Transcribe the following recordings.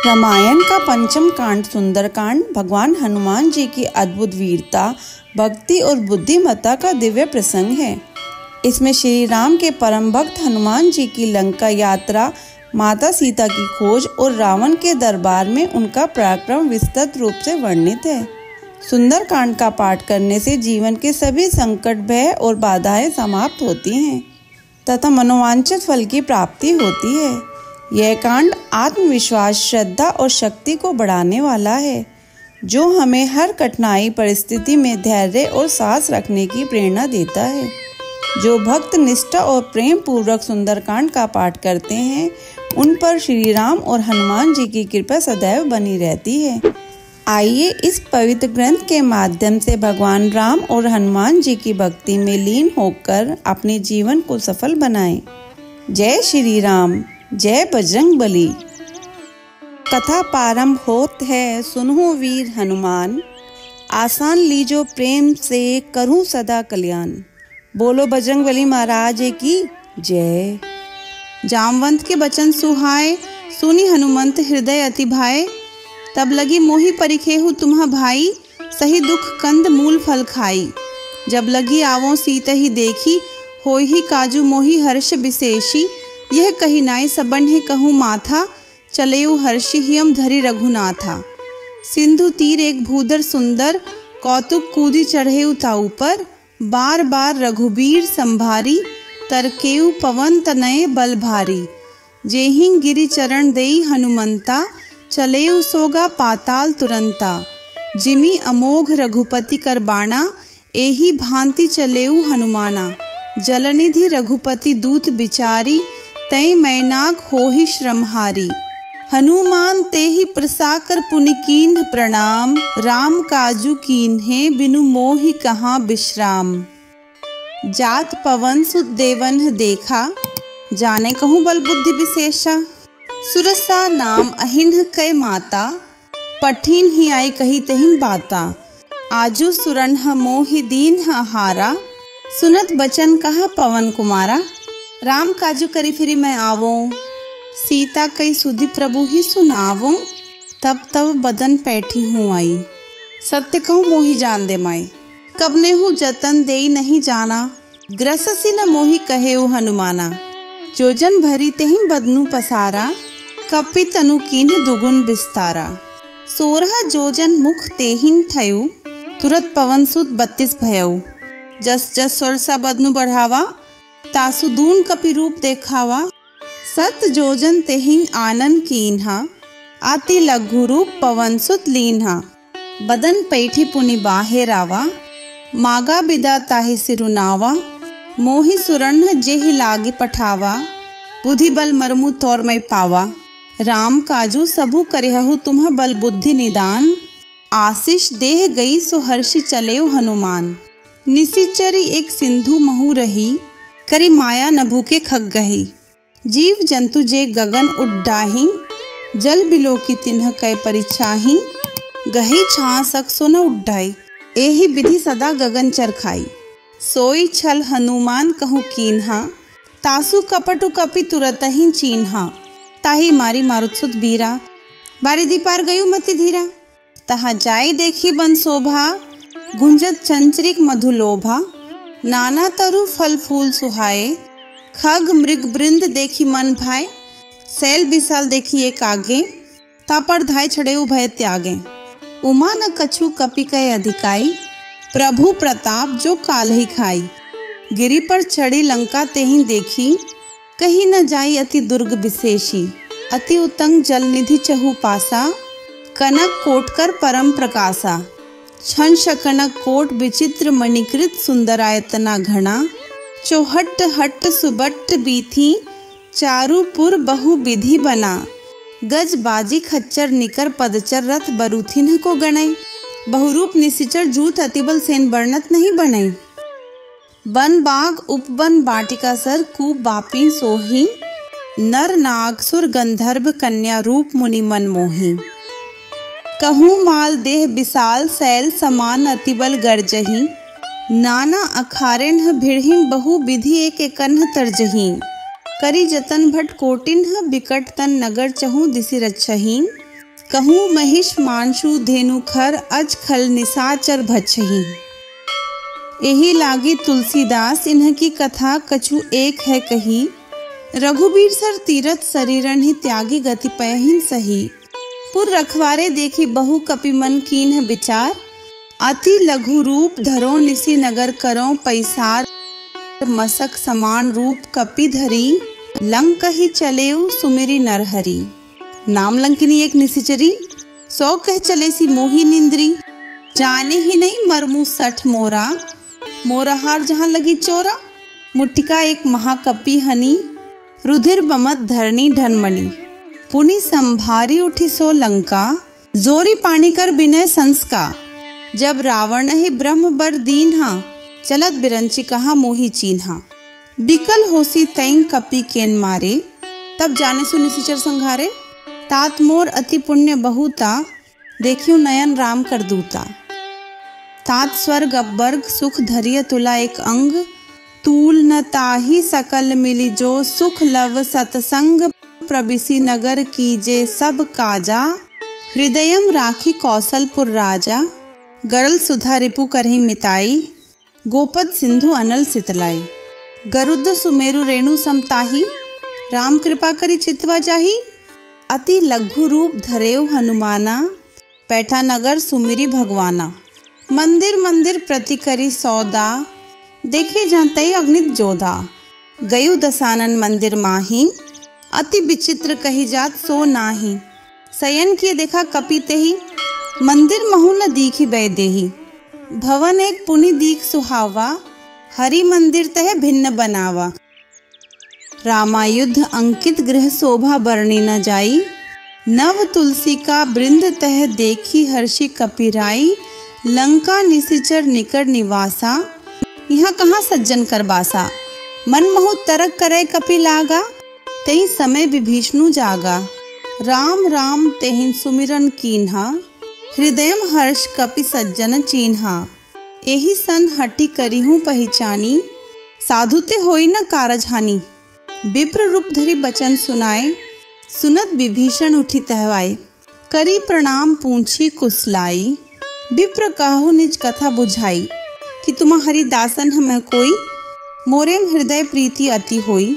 रामायण का पंचम कांड सुंदरकांड भगवान हनुमान जी की अद्भुत वीरता, भक्ति और बुद्धिमत्ता का दिव्य प्रसंग है। इसमें श्री राम के परम भक्त हनुमान जी की लंका यात्रा, माता सीता की खोज और रावण के दरबार में उनका पराक्रम विस्तृत रूप से वर्णित है। सुंदरकांड का पाठ करने से जीवन के सभी संकट, भय और बाधाएं समाप्त होती हैं तथा मनोवांछित फल की प्राप्ति होती है। यह कांड आत्मविश्वास, श्रद्धा और शक्ति को बढ़ाने वाला है, जो हमें हर कठिनाई परिस्थिति में धैर्य और साहस रखने की प्रेरणा देता है। जो भक्त निष्ठा और प्रेम पूर्वक सुंदरकांड का पाठ करते हैं, उन पर श्री राम और हनुमान जी की कृपा सदैव बनी रहती है। आइए इस पवित्र ग्रंथ के माध्यम से भगवान राम और हनुमान जी की भक्ति में लीन होकर अपने जीवन को सफल बनाएं। जय श्री राम, जय बजरंग बली। कथा प्रारंभ होत है, सुनो वीर हनुमान, आसान लीजो प्रेम से करूं सदा कल्याण। बोलो बजरंग बली महाराज की जय। जामवंत के बचन सुहाए, सुनी हनुमंत हृदय अति भाए। तब लगी मोहि परिखेहु तुम्हा भाई, सही दुख कंद मूल फल खाई। जब लगी आवो सीता ही देखी, होई ही काजू मोहि हर्ष विशेषी। यह कही नाई सबन है कहूँ माथा, चलेऊ हर्षि हियम धरि रघुनाथा। सिंधु तीर एक भूधर सुंदर, कौतुक कूदी चढ़ेऊ ताऊ पर। बार बार रघुबीर संभारी, तरकेऊ पवन तनये बल भारी। जेहिं गिरि चरण देई हनुमंता, चलेऊ सोगा पाताल तुरंता। जिमि अमोघ रघुपति कर बाणा, एही भांति चलेऊ हनुमाना। जलनिधि रघुपति दूत बिचारी, तै मैनाक होहि श्रमहारी। हनुमान तेहि प्रसाकर पुनि कीन्ह प्रणाम। राम काजू कीन्हे बिनु मोहि कहाँ विश्राम। जात पवन सुत देवन देखा, जाने कहूँ बल बुद्धि विशेषा। सुरसा नाम अहिन्ह कै माता, पठिन ही आई कही तहिन बाता। आजू सुरन्ह मोहि दीन्ह आहारा, सुनत बचन कहा पवन कुमारा। राम काजू करी फिरी मैं आवो, सीता कई सुधि प्रभु ही सुनावो। तब तब बदन पैठी हूँ आई, सत्य कहूँ मोहि जान दे माई। कब ने हूँ जतन देई नहीं जाना, ग्रससी न मोहि कहेऊ हनुमाना। जोजन भरी तेहि बदनु पसारा, कपि तनु कीन्ह दुगुन विस्तारा। 16 जोजन मुख तेहिन थयु, तुरत पवन सुत 32 भयउ। जस जस सुरसा बदनु बढ़ावा, तासु दून कपि रूप देखावा। 7 जोजन तेहिं आनन कीन्हा, आति लघु रूप पवन सुत लीन्हा। बदन पैठी पुनि बाहे रावा, मागा बिदा ताहि सिरुनावा। मोहि सुरन्ह जेहि लागे पठावा, बुद्धि बल मरमु तोर मैं पावा। राम काजू सबु करेहु तुम्ह बल बुद्धि निदान। आशीष देह गई सो हर्षि चलेऊ हनुमान। निशिचरी एक सिंधु महु रही, करी माया न भूखे खग गही। जीव जंतु जे गगन उड्डाही, जल बिलो की तिन्ह कै परिछाही। गही छासक सो न उड्डाई, एहि विधि सदा गगन चरखाई। सोई छल हनुमान कहूँ कीन्हा, तासु कपटु कपि तुरत ही चीन्हा। ताही मारी मारुतसुत बीरा, बारी दी पार गयु मति धीरा। तहाँ जाई देखी बन शोभा, गुंजत चंचरिक मधुलोभा। नाना तरु फल फूल सुहाए, खग मृग बृंद देखी मन भाए। सैल विशाल देखी एक आगे, तापड़ धाय छड़े भय त्यागे। उमा न कछु कपि कै अधिकाई, प्रभु प्रताप जो काल ही खाई। गिरि पर चढ़ी लंका तेहि देखी, कहीं न जाई अति दुर्ग विशेषी। अति उतंग जल निधि चहु पासा, कनक कोटकर परम प्रकाशा। छन शकनक कोट विचित्र मणिकृत, सुंदरायतना घना। चौहट हट सुबट्ट बीथी, चारुपुर बहु विधि बना। गज बाजी खच्चर निकर पदचर, रथ बरूथिन को गणई। बहुरूप निशिचर जूत अतिबल सेन वर्णत नहीं बनई। वन बाग उपवन बाटिका सर, कूप बापी सोही। नर नाग सुर गंधर्व, कन्या रूप मुनि मन मोही। कहूँ माल देह विशाल, सैल समान अतिबल गर्जही। नाना अखारेन भिड़हिं, बहु विधि एक कन्ह तरजही। करी जतन भट कोटिन, बिकट तन नगर चहु दिसि रच्छहीन। कहूँ महिष मानसु धेनु खर अज खल निशाचर भछही। यही लागी तुलसीदास इन्ह की कथा कछु एक है कही। रघुबीर सर तीरथ शरीरन ही त्यागी गति पयहिन सही। पुर रखवारे देखी बहु कपि मन कीन्ह विचार। अति लघु रूप धरो निसी नगर करो पैसार। मसक समान रूप कपि धरी लंक ही चलेउ सुमिरी नरहरि। नाम लंकिनी एक निशिचरी सौ कह चले सी मोही निंद्री। जाने ही नहीं मरमु सठ मोरा मोरा हार जहाँ लगी चोरा। मुट्टिका एक महाकपि हनी रुधिर बमत धरनी ढनमणि। पुनि संभारी उठी सो लंका जोरी पानी कर बिनय संस्का। जब रावण ही ब्रह्म बर दीन्हा चलत बिरंची कहा मोही चीन्हा। बिकल होसी तैं कपि केन मारे तब जाने सु निशिचर संघारे। तात मोर अति पुण्य बहुता देखियो नयन राम कर दूता। तात स्वर्ग अपवर्ग सुख धरिय तुला एक अंग। तूल न ताही सकल मिली जो सुख लव सतसंग। प्रबिसी नगर कीजे सब काजा हृदयम राखी कौशलपुर राजा। गरल सुधा रिपु करही मिताई गोपद सिंधु अनल सितलाई। गरुड़ सुमेरु रेणु समताही राम कृपा करी चितवा जाही। अति लघु रूप धरेउ हनुमाना पैठा नगर सुमिरी भगवाना। मंदिर मंदिर प्रति करी सौदा देखे जानते अग्नित जोधा। गयु दसानन मंदिर माही अति विचित्र कही जात सो नाही। शयन किए देखा कपि तेहि मंदिर महु न दीखी बै देही। भवन एक पुनि दीख सुहावा हरि मंदिर तह भिन्न बनावा। रामायुद्ध अंकित गृह शोभा बरनी न जाई। नव तुलसी का बृंद तह देखी हर्षि कपिराई। लंका निशिचर निकट निवासा यहाँ कहाँ सज्जन कर बासा। मन मोह तरक करे कपि लागा तेहि समय विभीषणु जागा। राम राम तेहिन सुमिरन कीन्हा हृदयम हर्ष कपि सज्जन चीन्हा। एहि सन हटि करिहूँ पहचानी साधु ते होई न कारज हानि। विप्र रूप धरि बचन सुनाए सुनत विभीषण उठी तहवाए। करी प्रणाम पूछी कुशलाई विप्र कहु निज कथा बुझाई। कि तुम्हारी दासन हमें कोई मोरेम हृदय प्रीति अति होई।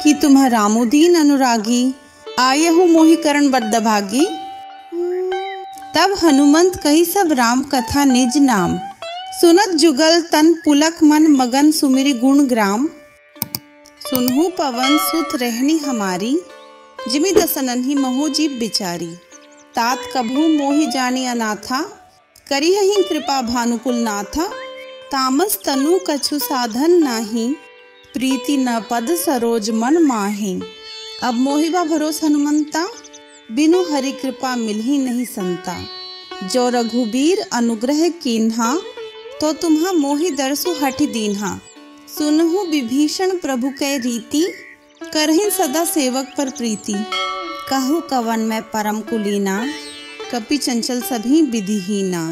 कि तुम्ह रामुदीन अनुरागी आयहु मोहि करण बद्ध भागी। तब हनुमंत कही सब राम कथा निज नाम। सुनत जुगल तन पुलक मन मगन सुमिरी गुण ग्राम। सुनहु पवन सुत रहनी हमारी जिमि दसनन ही महो जीव बिचारी। तात कभू मोहि जानी अनाथा करी ही कृपा भानुकुल नाथा। तामस तनु कछु साधन नाही प्रीति न पद सरोज मन माही। अब मोहिबा भरोस हनुमंता बिनु हरि कृपा मिलही नहीं संता। जो रघुबीर अनुग्रह कीन्हा तो तुम्हा मोहि दरसु हठि दीन्हा। सुनहु विभीषण प्रभु कै रीति करहिन सदा सेवक पर प्रीति। कहु कवन मैं परम कुलीना कपि चंचल सभी विधिहीना।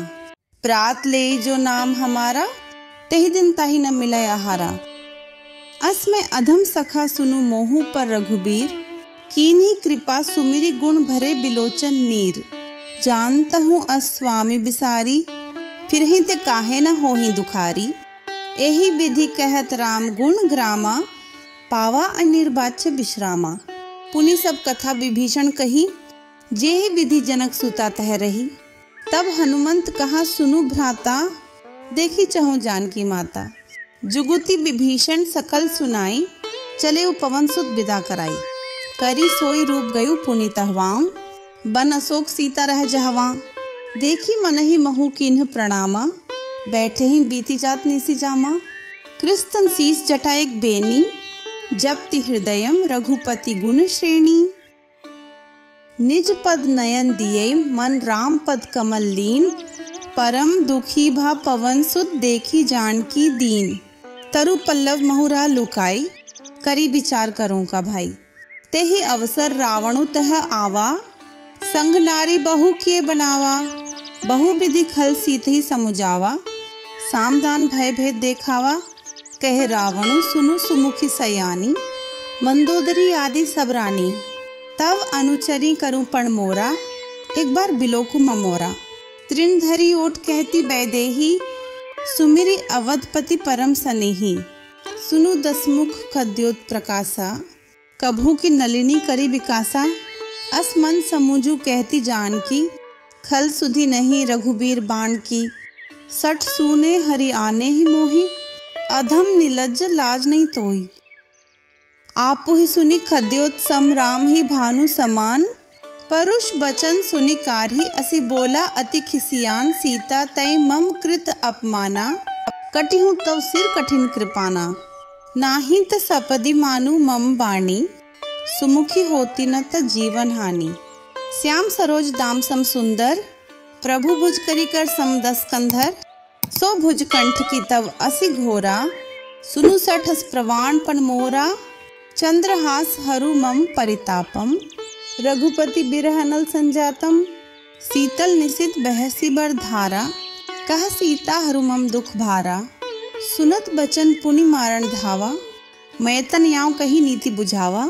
प्रात ले जो नाम हमारा तेहि दिन ताहि न मिलय आहारा। अस में अधम सखा सुनु मोहु पर रघुबीर। कीन्ही कृपा सुमिरी गुण भरे बिलोचन नीर। जानता हूँ अस स्वामी बिसारी फिर ही ते काहे न होही दुखारी। एही विधि कहत राम गुण ग्रामा पावा अनिर्वाच्य विश्रामा। पुनि सब कथा विभीषण कही जेहि विधि जनक सुता तह रही। तब हनुमंत कहा सुनु भ्राता देखी चहु जानकी माता। जुगुति विभीषण सकल सुनाई चले पवन सुत विदा कराई। करी सोई रूप गयु पुनि तहवाम बन अशोक सीता रह जहवा। देखी मन ही महु कीन्ह प्रणामा बैठे ही बीती जात निसी जामा। कृस्तन शीस जटा एक बेनी जपति हृदयम रघुपति गुण श्रेणी। निज पद नयन दिए मन राम पद कमल लीन। परम दुखी भा पवन सुत देखी जानकी दीन। तरु पल्लव महुरा लुकाई करी विचार करूं का भाई। तेहि अवसर रावणु तह आवा संग नारी बहु किए बनावा। बहु विधि खल सीत ही समुझावा सामदान भय भेद देखावा। कहे रावणु सुनु सुमुखी सयानी मंदोदरी आदि सब रानी। तब अनुचरी करूं पण मोरा एक बार बिलोकु ममोरा। तृणधरी ओट कहती बैदेही, सुमिरी अवधपति परम सनेही। सुनु दसमुख खद्योत प्रकाशा, कभू की नलिनी करी विकासा। अस मन समूजू कहती जान की, खल सुधी नहीं रघुबीर बाण की। सठ सूने हरि आने ही मोही, अधम निलज्ज लाज नहीं तोई। आपु ही सुनी खद्योत सम राम ही भानु समान। परुष बचन सुनी कारही, असी बोला अति खिसियान। सीता तय मम कृत अपमाना, कटिहूँ तव सिर कठिन कृपाना। नाही त सपदि मानु मम बाणी, सुमुखी होती न त जीवन हानि। श्याम सरोज दाम सम सुंदर, प्रभु भुज करी कर सम दस कंधर। सो भुज कंठ की तव असी घोरा, सुनु सठस प्रवाण पण मोरा। चंद्रहास हरु मम परितापम, रघुपति बिरह नल संजातम। शीतल निशित बहसी बर धारा, कह सीता हरु मम दुख भारा। सुनत बचन पुनि मारण धावा, मैं तन याव कही नीति बुझावा।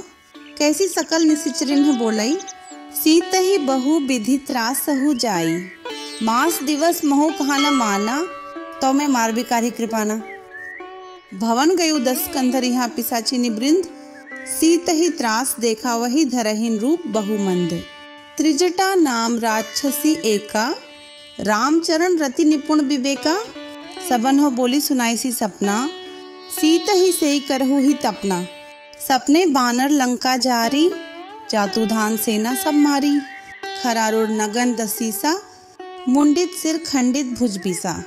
कैसी सकल निशिचरिन बोलई, सीत ही बहु विधि त्रास सहु जाई। मास दिवस मोह कहा न माना, तो मैं मारविकारी कृपाना। भवन गयु दस कंधर यहाँ पिसाची निवृंद। सीत ही त्रास देखा वही धरहीन रूप बहुमंद। त्रिजटा नाम राक्षसी एका, रामचरण रति निपुण विवेका। सबन हो बोली सुनाई सी सपना, सीत ही सही करहु ही तपना। सपने बानर लंका जारी, जातु धान सेना सब मारी। खरारुर नगन दसीसा, मुंडित सिर खंडित भुज बिसा।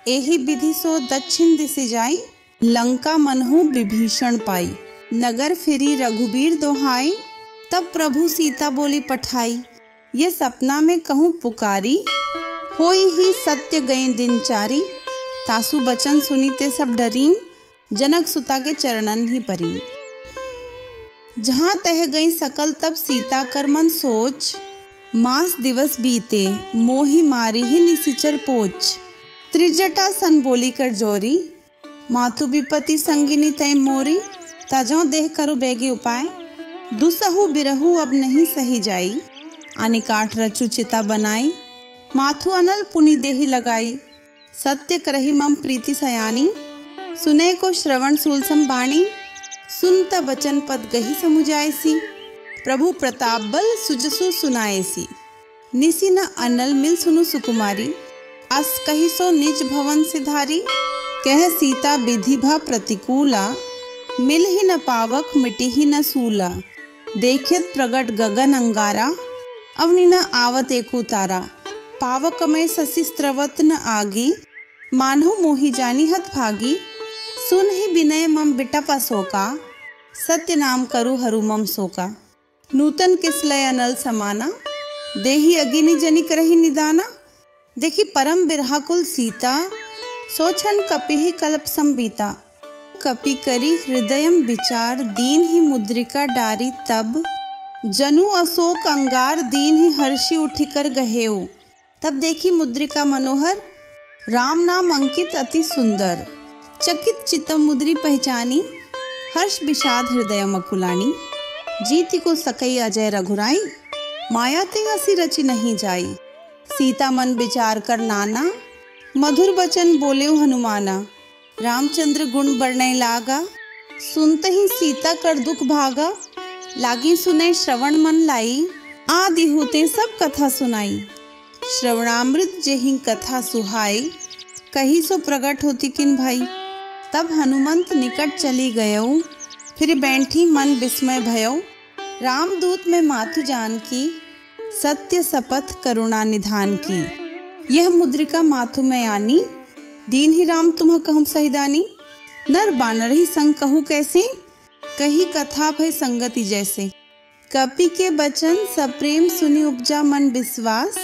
एही विधि सो दक्षिण दिशि जाई, लंका मनहु विभीषण पाई। नगर फिरी रघुबीर दोहाई, तब प्रभु सीता बोली पठाई। ये सपना में कहूँ पुकारी, होई ही सत्य गए दिनचारी। तासु बचन सुनीते सब डरीन, जनक सुता के चरणन ही परी। जहाँ तह गई सकल तब सीता कर मन सोच। मास दिवस बीते मोही मारी ही निशिचर पोच। त्रिजटा सन बोली कर जोरी, मातु विपति संगिनी तय मोरी। तजो देह करो बेगी उपाय, दुसहु बिरहु अब नहीं सही जाई। आनी काठ रचु चिता बनाई, माथु अनल पुनि देही लगाई। सत्य करही मम प्रीति सयानी, सुने को श्रवण सूलसम बाणी। सुनत बचन पद गही समुझायसी, प्रभु प्रताप बल सुजसु सुनायसी। निसी न अनल मिल सुनु सुकुमारी, अस कही सो निज भवन सिधारी। कह सीता विधि भा प्रतिकूला, मिल ही न पावक मिटी ही न सूला। देखित प्रगट गगन अंगारा, अवनि न आवत एकु तारा। पावक में ससी स्त्रवत न आगी, मानहु मोहि जानी हत भागी। सुन ही विनय मम बिटप अशोका, सत्य नाम करु हरु मम शोका। नूतन किसलय अनल समाना, देही अगिनी जनिक रही निदाना। देखी परम बिरहाकुल सीता, सोचन कपिहि कल्प संबीता। कपि करी हृदयम विचार, दीन ही मुद्रिका डारी तब। जनु अशोक अंगार, दीन ही हर्षि उठिकर गहेऊ। तब देखी मुद्रिका मनोहर, राम नाम अंकित अति सुंदर। चकित चित्तम मुद्री पहचानी, हर्ष विषाद हृदय मकुलानी। जीति को सकई अजय रघुराई, माया ते हसी रचि नहीं जाई। सीता मन विचार कर नाना, मधुर बचन बोले हनुमाना। रामचंद्र गुण बरनै लागा, सुनते ही सीता कर दुख भागा। लागी सुने श्रवण मन लाई, आदि होते सब कथा सुनाई। श्रवणामृत जेहि कथा सुहाई, कही सो प्रगट होती किन भाई। तब हनुमंत निकट चली गयौ, फिर बैठी मन विस्मय भयौ। रामदूत में मातु जान की, सत्य शपथ करुणा निधान की। यह मुद्रिका माथु में आनी, दीन ही राम तुम्ह कहूँ सहिदानी। नर बानर ही संग कहूँ कैसे, कही कथा भय संगति जैसे। कपि के बचन सप्रेम सुनि उपजा मन विश्वास।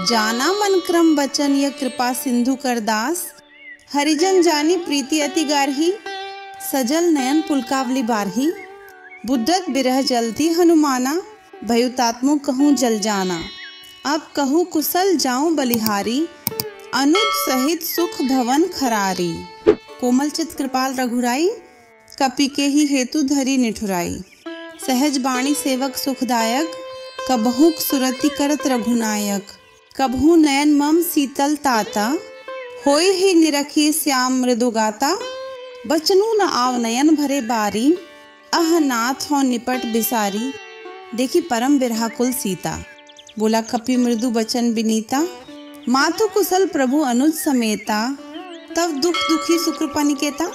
जाना मन क्रम बचन यह कृपा सिंधु कर दास। हरिजन जानी प्रीति अति गारही, सजल नयन पुलकावली बारही। बुद्धत बिरह जलती हनुमाना, भयुतात्मु कहूँ जल जाना। अब कहूँ कुशल जाऊं बलिहारी, अनुज सहित सुख भवन खरारी। कोमल चित कृपाल रघुराई, कपि के ही हेतु धरी निठुराई। सहज बाणी सेवक सुखदायक, कबहुक सुरति करत रघुनायक, कबहू नयन मम शीतल ताता, होय ही निरखी श्याम मृदु गाता, बचनू न आव नयन भरे बारी, अह नाथ हो निपट बिसारी। देखी परम विरहाकुल सीता, बोला कपि मृदु बचन बिनीता, मातु कुशल प्रभु अनुज समेता, तब दुख दुखी सुकृपा निकेता,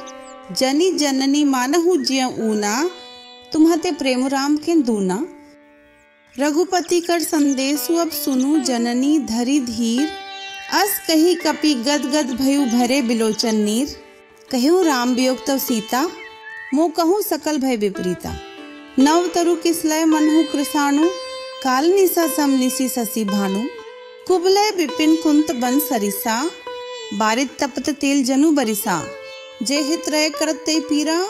जनी जननी मानहु जिय ऊना, तुम्हते प्रेम राम के दूना। रघुपति कर संदेशु अब सुनु जननी धरी धीर, अस कही कपि गद गद भयु भरे बिलोचन नीर। कहूँ राम वियोग तव सीता, मो कहूँ सकल भय विपरीता। नव तरु किसलय मनहु कृसाणु, काल निशा सम निशि शशि भानु। कुबलय विपिन कुंत बन सरिसा, बारित तपत तेल जनु बरिसा। जे हित रय करत ते पीरा,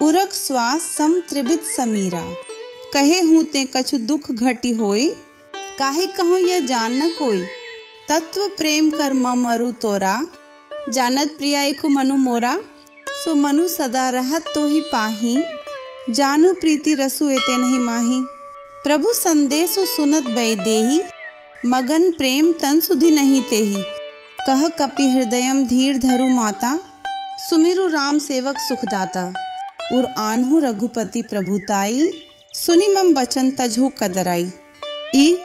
उरक श्वास सम त्रिबित समीरा। कहे हूँ ते कछु दुख घटी होय, काहे कहूँ यह जान न कोई। तत्व प्रेम कर मम अरु तोरा, जानत प्रिया एको मनु मोरा। सो मनु सदा रहत तो ही पाही, जानू प्रीति रसु एते नहीं माही। प्रभु संदेश सुनत बै देही, मगन प्रेम तन सुधि नहीं तेही। कह कपि हृदयम धीर धरु माता, सुमिरु राम सेवक सुखदाता। उर आन्हु रघुपति प्रभुताई, सुनि मम बचन तजहु कदराई। ई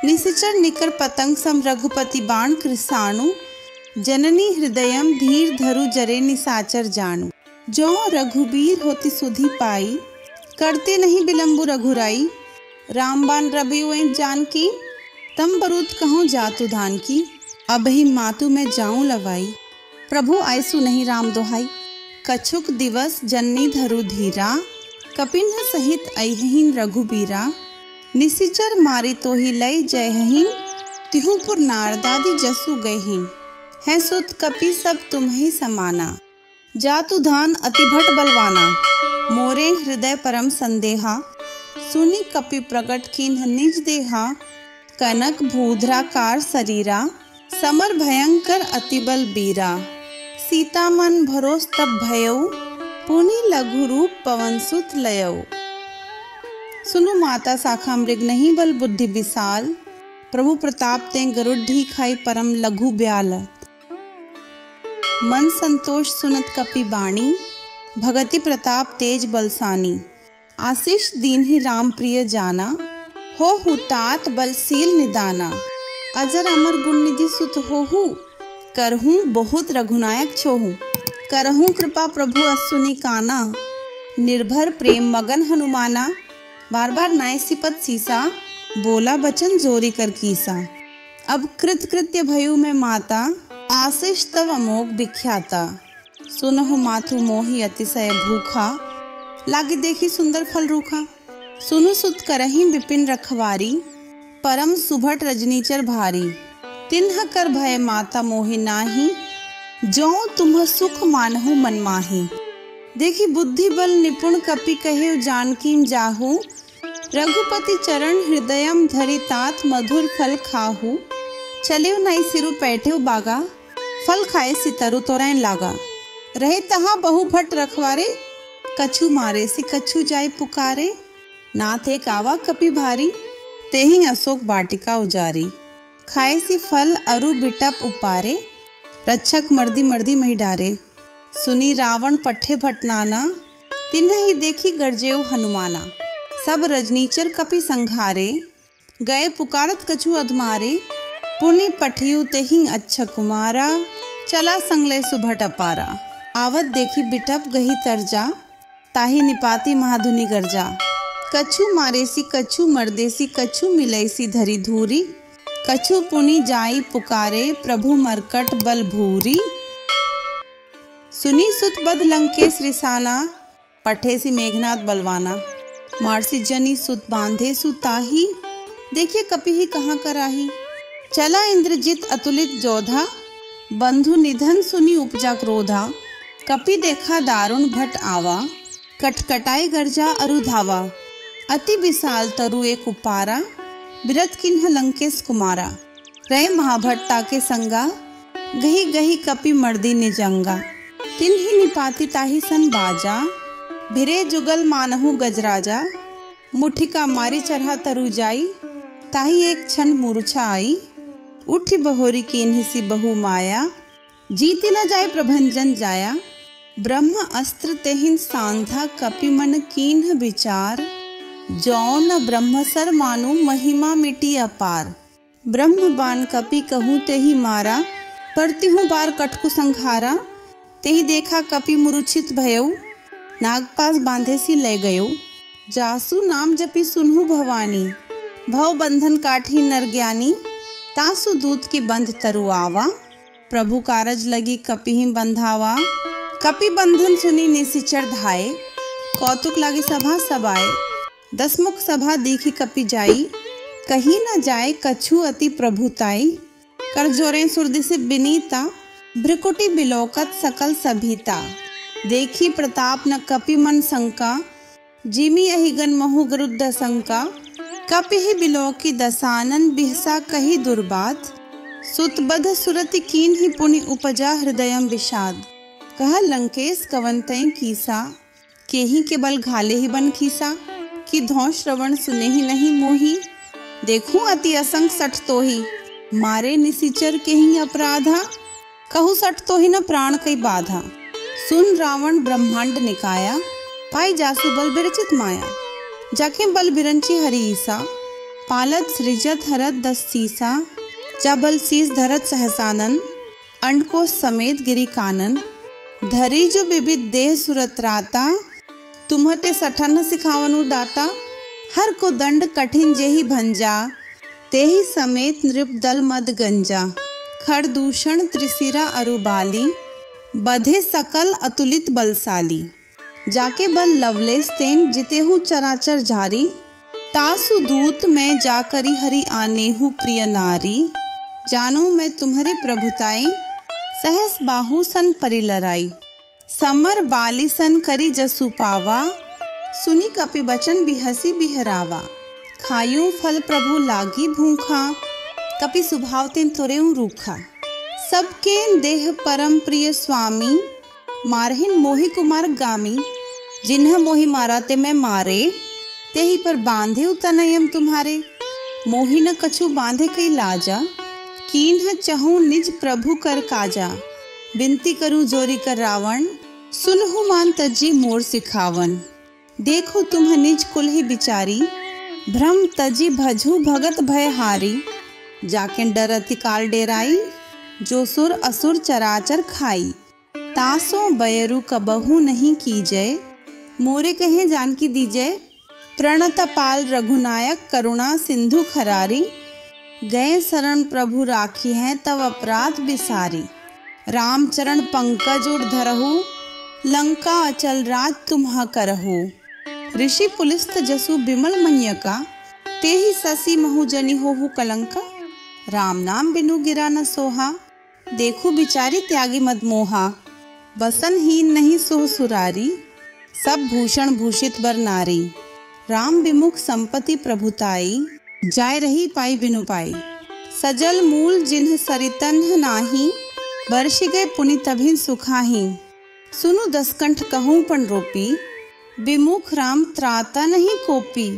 निशिचर निकर पतंग सम रघुपति बाण कृसाणु, जननी हृदयम धीर धरु जरे निसाचर जानू। जो रघुबीर होती सुधि पाई, करते नहीं बिलम्बु रघुराई। रामबान रबियो जानकी, तम बरूद कहूँ जातु धान की। अब ही मातु में जाऊं लवाई, प्रभु ऐसु नहीं राम दोहाई। कछुक दिवस जननी धरु धीरा, कपिन सहित अहिन रघुबीरा। निशिचर मारी तो ही लय जयहिन, तिहुपुर नारदादी जसु गयहिन। है सुत कपि सब तुम्हें समाना, जातु धान अति भट बलवाना। मोरे हृदय परम संदेहा, सुनि कपि प्रकट कीन्ह निज देहा। कनक भूधराकार शरीरा, समर भयंकर अति बल बीरा। सीता मन भरोस तब भयउ, पुनि लघु रूप पवन सुत लयउ। सुनु माता शाखा मृग नहीं बल बुद्धि विशाल, प्रभु प्रताप ते गरुड्ढी खाई परम लघु ब्याल। मन संतोष सुनत कपि बाणी, भगति प्रताप तेज बलसानी। आशीष दीन ही राम प्रिय जाना, हो हुतात बलशील निदाना। अजर अमर गुण निधि सुत होहु, करहूँ बहुत रघुनायक छोहू। करहूँ कृपा प्रभु असुनि काना, निर्भर प्रेम मगन हनुमाना। बार बार नय सिपत सीसा, बोला बचन जोरी कर कीसा। अब कृत कृत्य भयु में माता, आशीष तव अमोघ विख्याता। सुनहु माथु मोहि अतिशय भूखा, लागे देखी सुंदर फल रूखा। सुनु सुत करही विपिन रखवारी, परम सुभट रजनीचर भारी। तिन्ह कर भय माता मोहि नाही, जो तुम्ह सुख मानहु मन माही। देखी बुद्धि बल निपुण कपि कहे जानकी जाहू। रघुपति चरण हृदयम धरि तात मधुर फल खाहू। चले नई सिरु पैठे बागा, फल खाए सितरु तोरैन लागा। रहे तहा बहु भट रखवारे, कछु मारे से कछु जाय पुकारे। नाथ एक आवा कपि भारी, तेहि अशोक वाटिका उजारी। खाए सी फल अरु बिटप उपारे, रक्षक मर्दी मर्दी मही डारे। सुनी रावण पट्ठे भटनाना, तिन्ह ही देखी गरजेऊ हनुमाना। सब रजनीचर कपि संघारे, गए पुकारत कछु अधमारे। पुनि पठियु तेहि अच्छा कुमारा, चला संगले सुभट अपारा। आवत देखी बिटप गही तरजा, ताही निपाती महाधुनि गर्जा। कछु मारेसी कछु मर्देसी, कछु मिलैसी धरी धूरी। कछु पुनि जाई पुकारे, प्रभु मरकट बल भूरी। सुनी सुत बद लंकेश रिसाना, पठेसी मेघनाथ बलवाना। मारसी जनी सुत बांधे सुताही, देखिए कपि ही कहाँ कराही। चला इंद्रजित अतुलित जोधा, बंधु निधन सुनी उपजा क्रोधा। कपि देखा दारुण भट आवा, कटकटाई गर्जा अरु धावा। अति विशाल तरु एक उपारा, बिरत किन्ह लंकेश कुमारा। रहे महाभट्टा के संगा, गही गही कपि मर्दी निजंगा। तिन्हि निपाति ताही सन बाजा, भिरे जुगल मानहु गजराजा। मुठिका मारी चढ़ा तरु जाई, ताही एक क्षण मूर्छा आई, उठी बहोरी कीन्ही सी बहु माया, जीती न जाए प्रभंजन जाया, ब्रह्म अस्त्र तेहिन सांधा कपि मन कीन्ह विचार, जौन ब्रह्मसर मानु महिमा मिटी अपार, ब्रह्म बाण कपि कहूँ तेहि मारा, परतिहु बार कटकु संघारा, तेहि देखा कपि मूर्छित भयउ, नागपास बांधे सी ले गयो, जासु नाम जपि सुनहु भवानी, भव बंधन काठी नर ज्ञानी, तासु दूत की बंध तरुआवा, प्रभु कारज लगी कपि ही बंधावा, कपि बंधन सुनी निशिचर धाये, कौतुक लागी सभा सबाए, दसमुख सभा देखी कपि जाई, कहीं न जाए कछु अति प्रभुताई, कर जोरे सुरदि से बिनीता, भ्रिकुटी बिलोकत सकल सभीता, देखी प्रताप न कपि मन शंका, जिमी अहिगन महु गरुद्ध शंका, कपि ही बिलोकी दसानन बिहसा कही दुर्बात, सुतबध सुरति कीन ही पुनि उपजा हृदयम विषाद, कह लंकेश कवंतय कीसा, केही के बल घाले ही बन खीसा, कि धौ श्रवण सुने ही नहीं मोही, देखूं अति असंग सठ तो ही, मारे निशिचर के ही अपराधा, कहू सठ तो ही न प्राण कई बाधा, सुन रावण ब्रह्मांड निकाया, पाई जासु बल बिरचित माया, जाके बल बिरंची हरि ईसा, पालत सृजत हरत दस सीसा, जा बल शीस धरत सहसानन, अंडको समेत गिरी कानन, धरी जो विविध देह सुरत राता, तुम्हते सठन सिखावनु दाता, हर को दंड कठिन जेहि भंजा, तेहि समेत नृप दल मद गंजा, खर दूषण त्रिशिरा अरुबाली, बधे सकल अतुलित बलशाली, जाके बल लवलेस तेन जितेहु चराचर झारी, तासु दूत मैं जाकरी हरि आनेहु प्रिय नारी, जानू मैं तुम्हारे प्रभुताई, सहस बाहु सन परिलराई, समर बाली सन करी जसु पावा, सुनी कपि बचन बिहसी बिहरावा, खायूं फल प्रभु लागी भूखा, कपि सुभाव तेन तुरेऊं रूखा, सबके देह परम प्रिय स्वामी, मारहिन मोहि कुमार गामी, जिन्ह मोहि मारा ते मैं मारे, तेहि पर बांधे तनयम तुम्हारे, मोहि न कछु बांधे कई लाजा, कीन्ह चहूं निज प्रभु कर काजा, बिनती करूं जोरी कर रावण, सुनहु मान तजी मोर सिखावन, देखो तुम्ह निज कुल ही बिचारी, भ्रम तजी भजू भगत भय हारी, जाके डरति काल डेराई, जो सुर असुर चराचर खाई, तासों बयरु कबहु नहीं कीजय, मोरे कहे जानकी दीजय, प्रणत पाल रघुनायक करुणा सिंधु खरारी, गए शरण प्रभु राखी हैं तव अपराध बिसारी, रामचरण पंकज उर धरहु, लंका अचल राज तुम्हा करहु, ऋषि पुलिस्त जसु बिमल मन्यका, तेहि ससी महु जनि होहु कलंका, राम नाम बिनु गिरा न सोहा, देखु बिचारी त्यागी मद मोहा, बसन हीन नहीं सोह सुरारी, सब भूषण भूषित बर नारी, राम विमुख संपत्ति प्रभुताई, जाय रही पाई बिनु पाई, सजल मूल जिन्ह सरितन नाही, बरसि गए पुनि तभिन सुखाही, सुनु दसकंठ कहूँ पण रोपी, विमुख राम त्राता नहीं कोपी,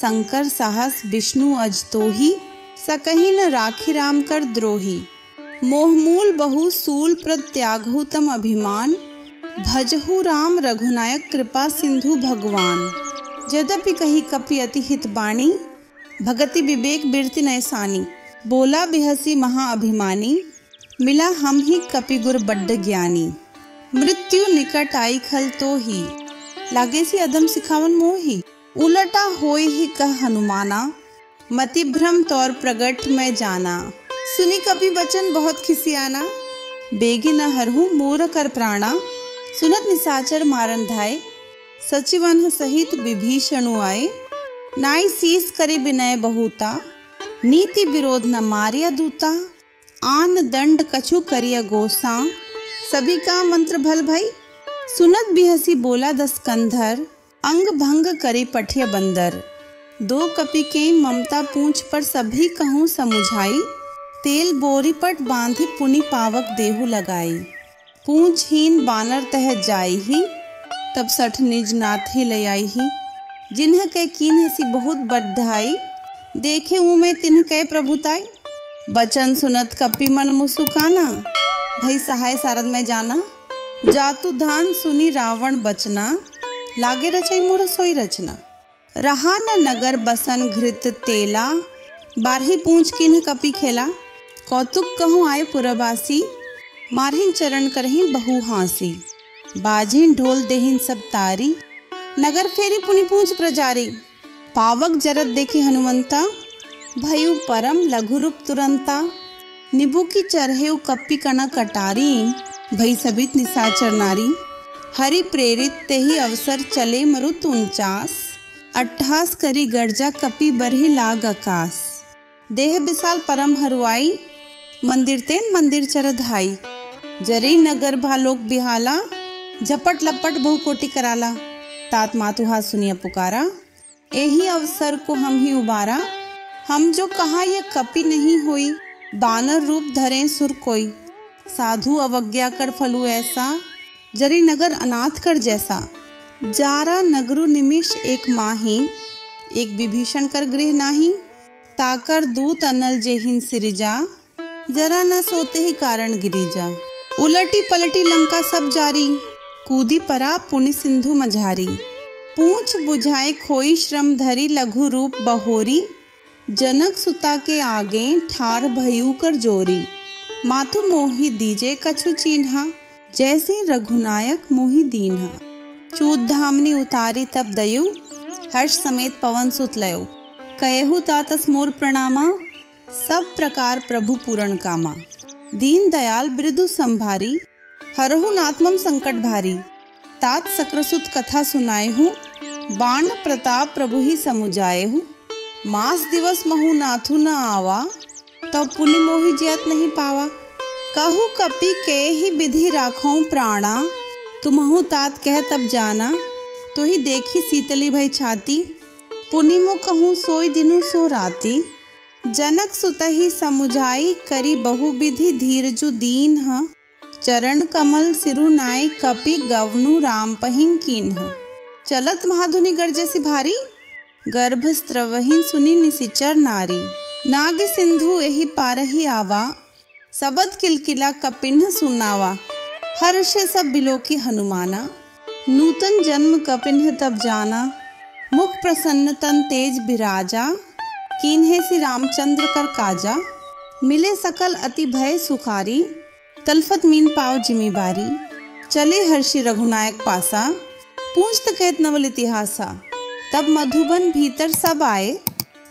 शंकर साहस विष्णु अज तोही, सकहि न राखी राम कर द्रोही, मोहमूल बहु सूल प्रत्यागहु तम अभिमान, भजहु राम रघुनायक कृपा सिंधु भगवान, यद्यपि कही कपि अति हित बाणी, भगति विवेक बिरति नैसानी, बोला बिहसी महाअभिमानी, मिला हम ही कपि गुर बड्ड ज्ञानी, मृत्यु निकट आई खल तो ही, लागे सी अदम सिखावन मोही, उलटा होई ही कह हनुमाना, मति भ्रम तौर प्रगट मैं जाना, सुनी कपि बचन बहुत खिसियाना, बेगी न हरहु मोर कर प्राणा, सुनत निसाचर मारन धाय, सचिवन सहित विभीषणु आए, नाई सीस करे विनय बहुता, नीति विरोध न मारिया दूता, आन दंड कछु करिया गोसा, सभी का मंत्र भल भई, सुनत बिहसी बोला दस कंधर, अंग भंग करे पठिया बंदर, दो कपि के ममता पूंछ पर सभी कहूँ समुझाई, तेल बोरी पट बांधी पुनि पावक देहु लगाई, पूंछहीन बानर तह जाई ही, तब सठ निज नाथ ही ले आई ही, जिन्ह के कीन्ह सी बहुत बड्ढाई, देखे हूँ मैं तिन्ह कह प्रभुताई, बचन सुनत कपि मन मुसुकाना, भई सहाय सारद में जाना, जातु धान सुनी रावण बचना, लागे रचई मोर सोई रचना। रहा न नगर बसन घृत तेला, बारही पूंछ किन्ह कपि खेला, कौतुक कहूँ आए पुरबासी, मारहिन चरण करहिन बहु हांसी। बाजिन ढोल देहिन सब तारी, नगर फेरी पुनि पूंछ प्रजारी। पावक जरत देखी हनुमंता, भयु परम लघु रूप तुरंता। निबु की चरहेउ कपि कना कटारी, भई सबित निशाचर नारी। हरि प्रेरित तेहि अवसर चले मरुत 49, अट्ठास करी गर्जा कपि बरहि लाग आकाश। देह विशाल परम हरुआई, मंदिर तेन मंदिर चरधाई। जरी नगर भालोक बिहाला, झपट लपट बहु कोटि कराला। तात मातुहा सुनिया पुकारा, यही अवसर को हम ही उबारा। हम जो कहा ये कपि नहीं होई, बानर रूप धरे सुर कोई। साधु अवज्ञा कर फलु ऐसा, जरी नगर अनाथ कर जैसा। जारा नगरु निमिष एक माही, एक विभीषण कर गृह नाही। ताकर दूत अनल जेहिन सिरिजा, जरा न सोते ही कारण गिरिजा। उलटी पलटी लंका सब जारी, कूदी परा पुनि सिंधु मझारी। पूंछ बुझाए खोई श्रम धरी, लघु रूप बहोरी। जनक सुता के आगे ठार भयू कर जोरी। माथु मोहि दीजे कछु चिन्हा, जैसे रघुनायक मोहि दीन्हा। चूत धामनी उतारी तब दयु, हर्ष समेत पवन सुत लयो। कयहु तातस मोर प्रणामा, सब प्रकार प्रभु पूरण कामा। दीन दयाल बिरदु संभारी, हरहु नात्मम संकट भारी। तात सक्रसुत कथा सुनाए हूँ, बाण प्रताप प्रभु ही समुझाए हूँ। मास दिवस महु नाथु न आवा, तब पुनि मोहि जयत नहीं पावा। कहु कपि के ही विधि राखों प्राणा, तुमहु तात कह तब जाना। तो ही देखी शीतली भई छाती, पुनि मो कहूँ सोई दिनु सो राती। जनक सुत ही समुझाई, करी बहु विधि धीरजु दीन्ह। चरण कमल सिरु नाय, कपि गवनु राम पहिं कीन्ह। चलत महाधुनि गर्जसि भारी, गर्भ स्त्रवहिं सुनि निसिचर नारी। नाग सिंधु एहि पारहि आवा, सबद किलकिला कपिन्ह सुनावा। हर्ष सब बिलोकी हनुमाना, नूतन जन्म कपिन्ह तब जाना। मुख प्रसन्न तन तेज बिराजा, कीन्हे सि रामचंद्र कर काजा। मिले सकल अति भय सुखारी, तलफत मीन पाव जिमीबारी। चले हर्षि रघुनायक पासा, पूछत कहत नवल इतिहासा। तब मधुबन भीतर सब आए,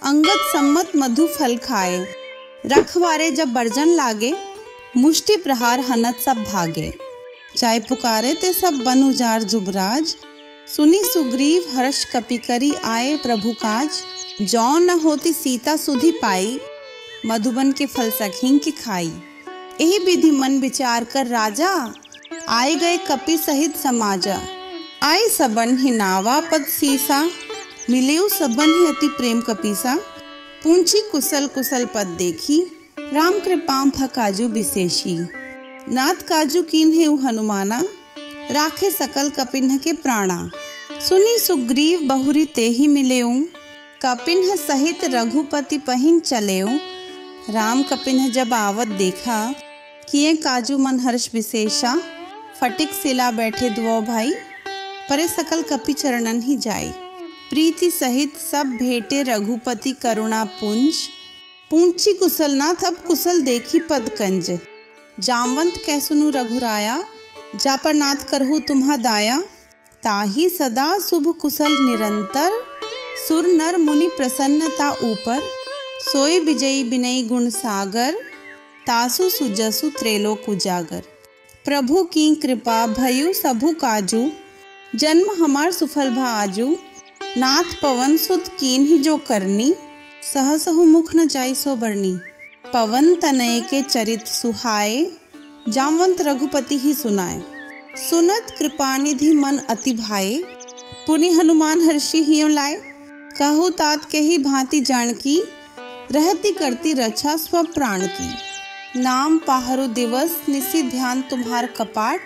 अंगद सम्मत मधु फल खाए। रखवारे जब बरजन लागे, मुष्टि प्रहार हनत सब भागे। चाय पुकारे ते सब बन उजार जुबराज, सुनी सुग्रीव हर्ष कपि करी आए प्रभु काज। जौ न होती सीता सुधि पाई, मधुबन के फल सखीं की खाई। यही विधि मन विचार कर राजा, आए गए कपि सहित समाजा। आए सबन ही नावा पद सीसा, मिलेउ सबन ही अति प्रेम कपीसा। पूंछी कुशल कुशल पद देखी, राम कृपाम काजू विशेषी। नाथ काजू कीन्हे हनुमाना, राखे सकल कपिन्ह के प्राणा। सुनी सुग्रीव बहुरी तेहि मिलेऊ, कपिन्ह सहित रघुपति पहिं चलेऊ। राम कपिन्ह जब आवत देखा, किए काजू मन हर्ष विशेषा। फटिक सिला बैठे दुओ भाई, परे सकल कपि चरणन ही जाई। प्रीति सहित सब भेटे रघुपति करुणा पुंज। पूंछी कुशल नाथ अब कुशल देखी पद कंज। जामवंत कह सुनु रघुराया, जा पर नाथ करहु तुम्हा दाया। ताही सदा शुभ कुशल निरंतर, सुर नर मुनि प्रसन्नता ऊपर। सोई विजयी विनयी गुण सागर, तासु सुजसु त्रैलोक उजागर। प्रभु की कृपा भयु सबु काजू, जन्म हमार सुफल भा आजू। नाथ पवन सुत कीन्हि जो करनी, सहसहु मुख न जाई सो बरनी। पवन तनय के चरित सुहाए, जामवंत रघुपति ही सुनाए। सुनत कृपानिधि मन अति भाए, पुनि हनुमान हर्षि हिय लाए। कहु तात के ही भांति जानकी, रहती करती रक्षा स्व प्राण की। नाम पाहरु दिवस निशि ध्यान तुम्हार कपाट,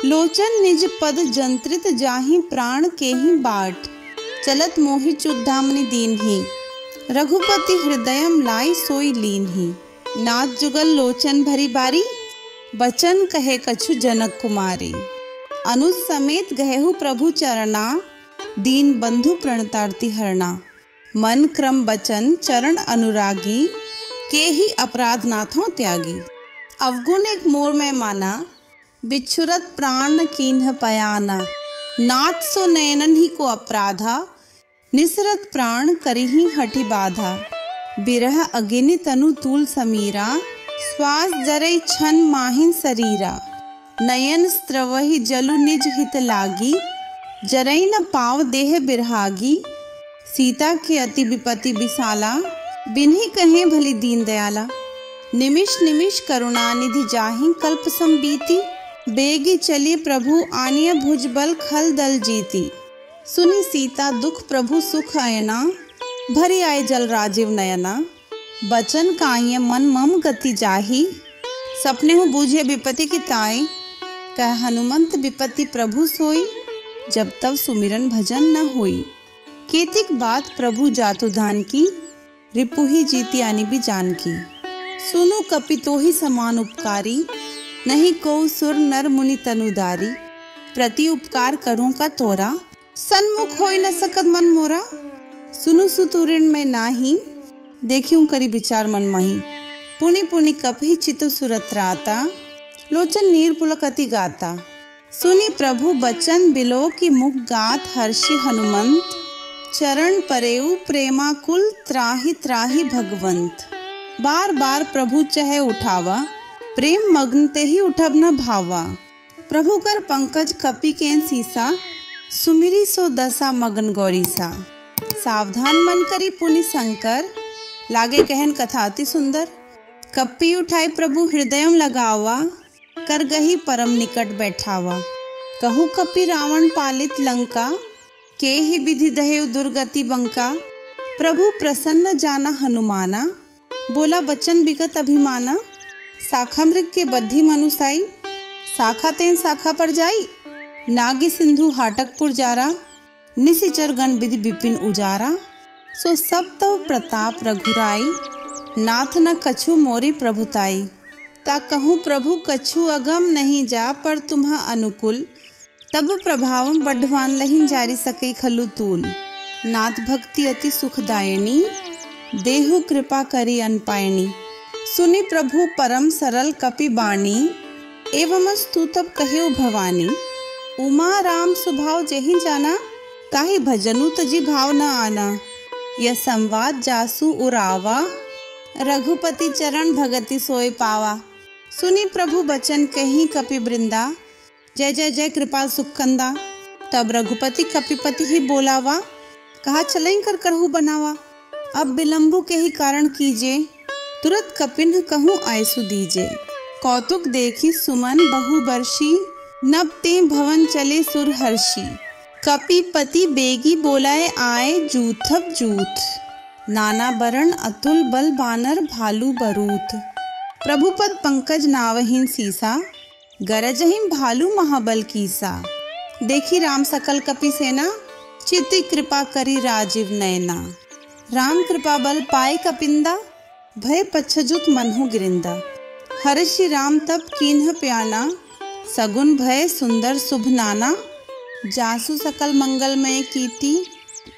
लोचन निज पद जंत्रित जाहि प्राण के ही बाट। चलत मोहि चुद्धामनि दीन ही, रघुपति हृदयम लाई सोई लीन ही। नाथ जुगल लोचन भरी बारी, बचन कहे कछु जनक कुमारी। अनुज समेत गहेहु प्रभु चरणा, दीन बंधु प्रणतारती हरणा। मन क्रम बचन चरण अनुरागी, के ही अपराध नाथों त्यागी। अवगुण एक मोर में माना, बिछुरत प्राण कीन्ह पयाना। नाथ सो नयनन ही को अपराधा, निसरत प्राण करिहि हठि बाधा। बिरह अगिनि तनु तूल समीरा, श्वास जरई छन माहिन शरीरा। नयन स्त्रवहि जलु निज हित लागी, जरई न पाव देह बिरहागी। सीता के अति विपति विशाला, बिन्ही कहे भली दीन दयाला। निमिष निमिष करुणा निधि जाहि कल्प संबीति। बेगी चली प्रभु आनिय भुजबल खल दल जीती। सुनी सीता दुख प्रभु सुख अयना, भरी आए जल राजीव नयना। बचन काये मन मम गति जाही, सपने हो बूझे विपति की ताई। कह हनुमंत विपति प्रभु सोई, जब तब सुमिरन भजन न होई। केतिक बात प्रभु जातु धान की, रिपुहि जीती आनी भी जान की। सुनु कपि तोहि समान उपकारी, नहीं को सुर नर मुनि तनुदारी। प्रति उपकार करूं का तोरा, सन्मुख होई न सकत मन मोरा। सुनु सुतुरिन में नाही, देखियूं करी विचार मन मही। पुनि पुनि कपि चितु सुरत राता, लोचन नीर पुलक अति गाता। सुनी प्रभु बचन बिलो की मुख गात हर्षि हनुमंत। चरण परेऊ प्रेमाकुल त्राहि त्राहि भगवंत। बार बार प्रभु चहे उठावा, प्रेम मग्न ते ही उठब न भावा। प्रभु कर पंकज कपि केन सीसा, सुमिरी सो दशा मगन गौरी सा। सावधान मन करी पुनि शंकर, लागे कहन कथा अति सुंदर। कपि उठाई प्रभु हृदयम लगावा, कर गही परम निकट बैठावा। कहु कपि रावण पालित लंका, के ही विधि दहेउ दुर्गति बंका। प्रभु प्रसन्न जाना हनुमाना, बोला बचन विगत अभिमाना। शाखा मृग के बद्धि मनुसाई, शाखा तेन शाखा पर जाई। नागी सिंधु हाटकपुर जारा, निशिचर गण विधि विपिन उजारा। सो सब तव प्रताप रघुराई, नाथ न कछु मोरी प्रभुताई। ता कहूँ प्रभु कछु अगम नहीं जा, पर तुम्हा अनुकूल। तब प्रभाव बढ़वान लहिन जारी सके खलु तूल। नाथ भक्ति अति सुखदायिनी, देहु कृपा करी अनपायनी। सुनि प्रभु परम सरल कपि बाणी, एवमस्तु तब कहेउ भवानी। उमा राम स्वभाव जेहि जाना, ताहि भजनु तजी भाव न आना। यह संवाद जासु उरावा, रघुपति चरण भगति सोय पावा। सुनी प्रभु बचन कहीं कपि वृंदा, जय जय जय कृपाल सुख कंदा। तब रघुपति कपिपति ही बोलावा, कहा चलई कर करहु बनावा। अब विलंबु के ही कारण कीजे, तुरत कपिन कहूँ आयसु दीजे। कौतुक देखी सुमन बहु बरसी, नब ते भवन चले सुर हर्षी। कपिपति बेगी बोलाए आए जूथब जूथ, नाना बरण अतुल बल बानर भालू बरूथ। प्रभुपद पंकज नावहीन सीसा, गरजहिं भालू महाबल कीसा। देखी राम सकल कपि सेना, चिति कृपा करी राजीव नयना। राम कृपा बल पाए कपिंदा, भय पच्छजुत मनहु गिरिंदा। हर्षि राम तब कीन्ह प्याना, सगुन भय सुंदर शुभ नाना। जासु सकल मंगलमय कीर्ति,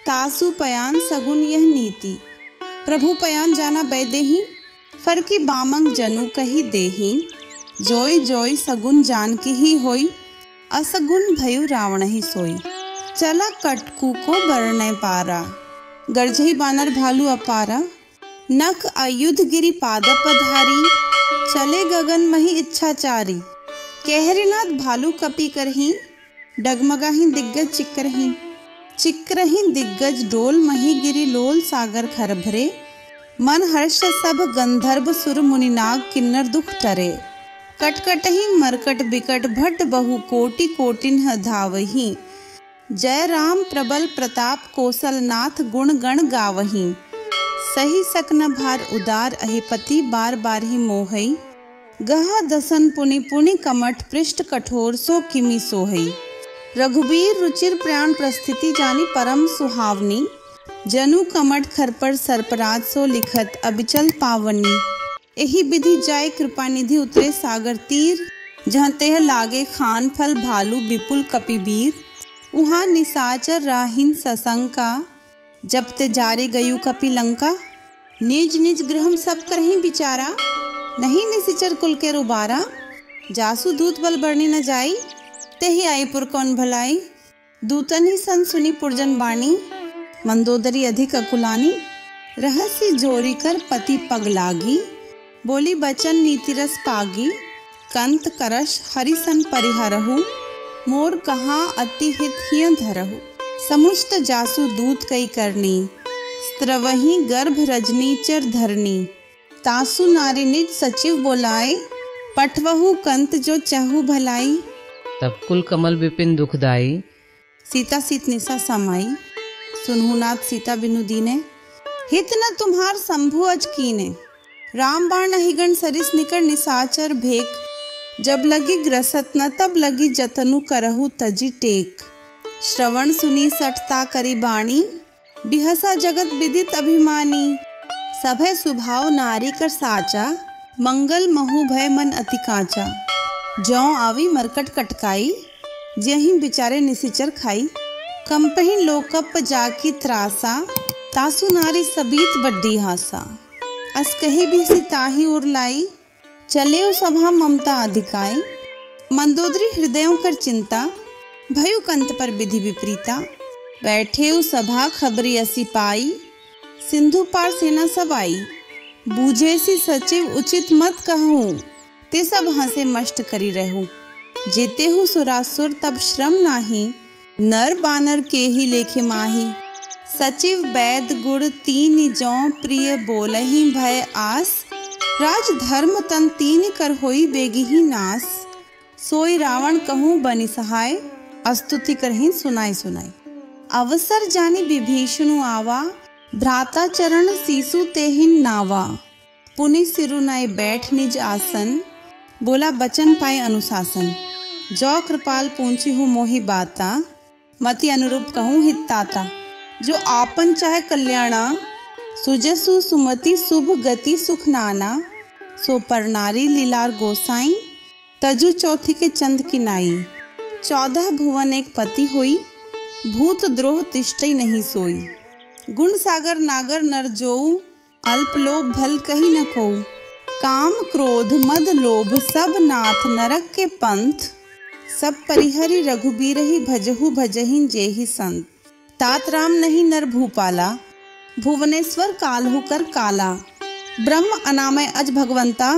तासु पयान सगुन यह नीति। प्रभु पयान जाना बैदेही, फरकी बामंग जनु कही देही। जोई जोई सगुन जान की ही होई, असगुन भयु रावण ही सोई। चला कटकू को बरने पारा, गर्जही बानर भालू अपारा। नख आयुध गिरी पादप धारी, चले गगन मही इच्छाचारी। कहरीनाथ भालू कपि करही, डगमगाही दिग्गज चिक्करही। चिक्करही दिग्गज डोल मही गिरी लोल सागर खर भरे। मन हर्ष सब गंधर्व सुर मुनिनाग किन्नर दुख टरे। कटकटही मरकट बिकट भट बहु कोटि कोटिन धावही। जय राम प्रबल प्रताप कौशलनाथ गुण गण गावही। सही सकन भार उदार अहिपति बार बार ही मोहई। गहा दसन पुनि पुनि कमठ पृष्ठ कठोर सो किमि सोहई। रघुबीर रुचिर प्राण प्रस्थिति जानी परम सुहावनी। जनु कमठ खर पर सरपराज सो लिखत अबिचल पावनी। एही विधि जाय कृपा निधि उतरे सागर तीर। जहाँ तेह लागे खान फल भालू विपुल कपिबीर। उहाँ निसाचर राहिन सशंका जब ते जारे गयु कपिलंका। निज निज गृहम सब करहीं बिचारा नहीं निसिचर कुल के रुबारा। जासु दूत बल बरनी न जाई तेहि आई पुर कौन भलाई। दूतन ही सन सुनी पुरजन बाणी मंदोदरी अधिक अकुलानी। रहस्य जोरी कर पति पग लागी बोली बचन नीति रस पागी। कंत करश हरिसन परिहरहु मोर कहाँ अति हित हिय धरहु। समुष्ट जासु दूत कई करनी स्त्रवही गर्भ रजनी चर धरनी। तासु नारी निज सचिव बोलाए पठवहु कंत जो चहु भलाई। तब कुल कमल विपिन दुखदाई सीता सीत निशा समाई। सुनहु नाथ सीता बिनु दीने हित न तुम्हार शंभु अज कीने। राम बाण हिगण सरिस निकर निसाचर भेक। जब लगी ग्रसत न तब लगी जतनु करहु तजी टेक। श्रवण सुनी सटता करी बाणी बिहसा जगत विदित अभिमानी। सभय सुभाव नारी कर साचा मंगल महु भय मन अति काचा। जौ आवी मरकट कटकाई जहीं बिचारे निसिचर खाई। कंपही लोकप जाकी त्रासा तासु नारी सबीत बड्डी हासा। अस कही भी सिताही उर लाई चले उ सभा ममता अधिकाई। मंदोदरी हृदयों कर चिंता भयु कंत पर विधि विपरीता। बैठे उ सभा खबरी असी पाई सिंधु पार सेना सब आई। बूझे सी सचिव उचित मत कहूँ ते सब हंसे मष्ट करी रहूँ। जेते हूँ सुरासुर तब श्रम नाही नर बानर के ही लेखे माही। सचिव वैद गुण तीन जौ प्रिय बोलहि भय आस। राज धर्म तन तीन कर होई बेगी ही नास। सोई रावण कहूँ बनि सहाय अस्तुति करहि सुनाई सुनाई। अवसर जानी विभीषणु आवा भ्राता चरण सीसु तेहिन नावा। पुनि सिरु नाय बैठ निज आसन बोला बचन पाए अनुशासन। जो कृपाल पूंछी हूँ मोहि बाता मति अनुरूप कहूँ हिताता। जो आपन चाहे कल्याणा सुजसु सुमति शुभ गति सुख नाना। सो पर नारी लीलार गोसाई तजु चौथी के चंद की नाई। 14 भुवन एक पति हुई भूत द्रोह तिष्ठई नहीं सोई। गुण सागर नागर नर जोऊ अल्प लोभ भल कही न कोऊ। काम क्रोध मद लोभ सब नाथ नरक के पंथ। सब परिहरि रघुबीर ही भजहु भजहिं जेहि संत। तात राम नहीं नर भूपाला भुवनेश्वर काल्हु कर काला। ब्रह्म अनामय अज भगवंता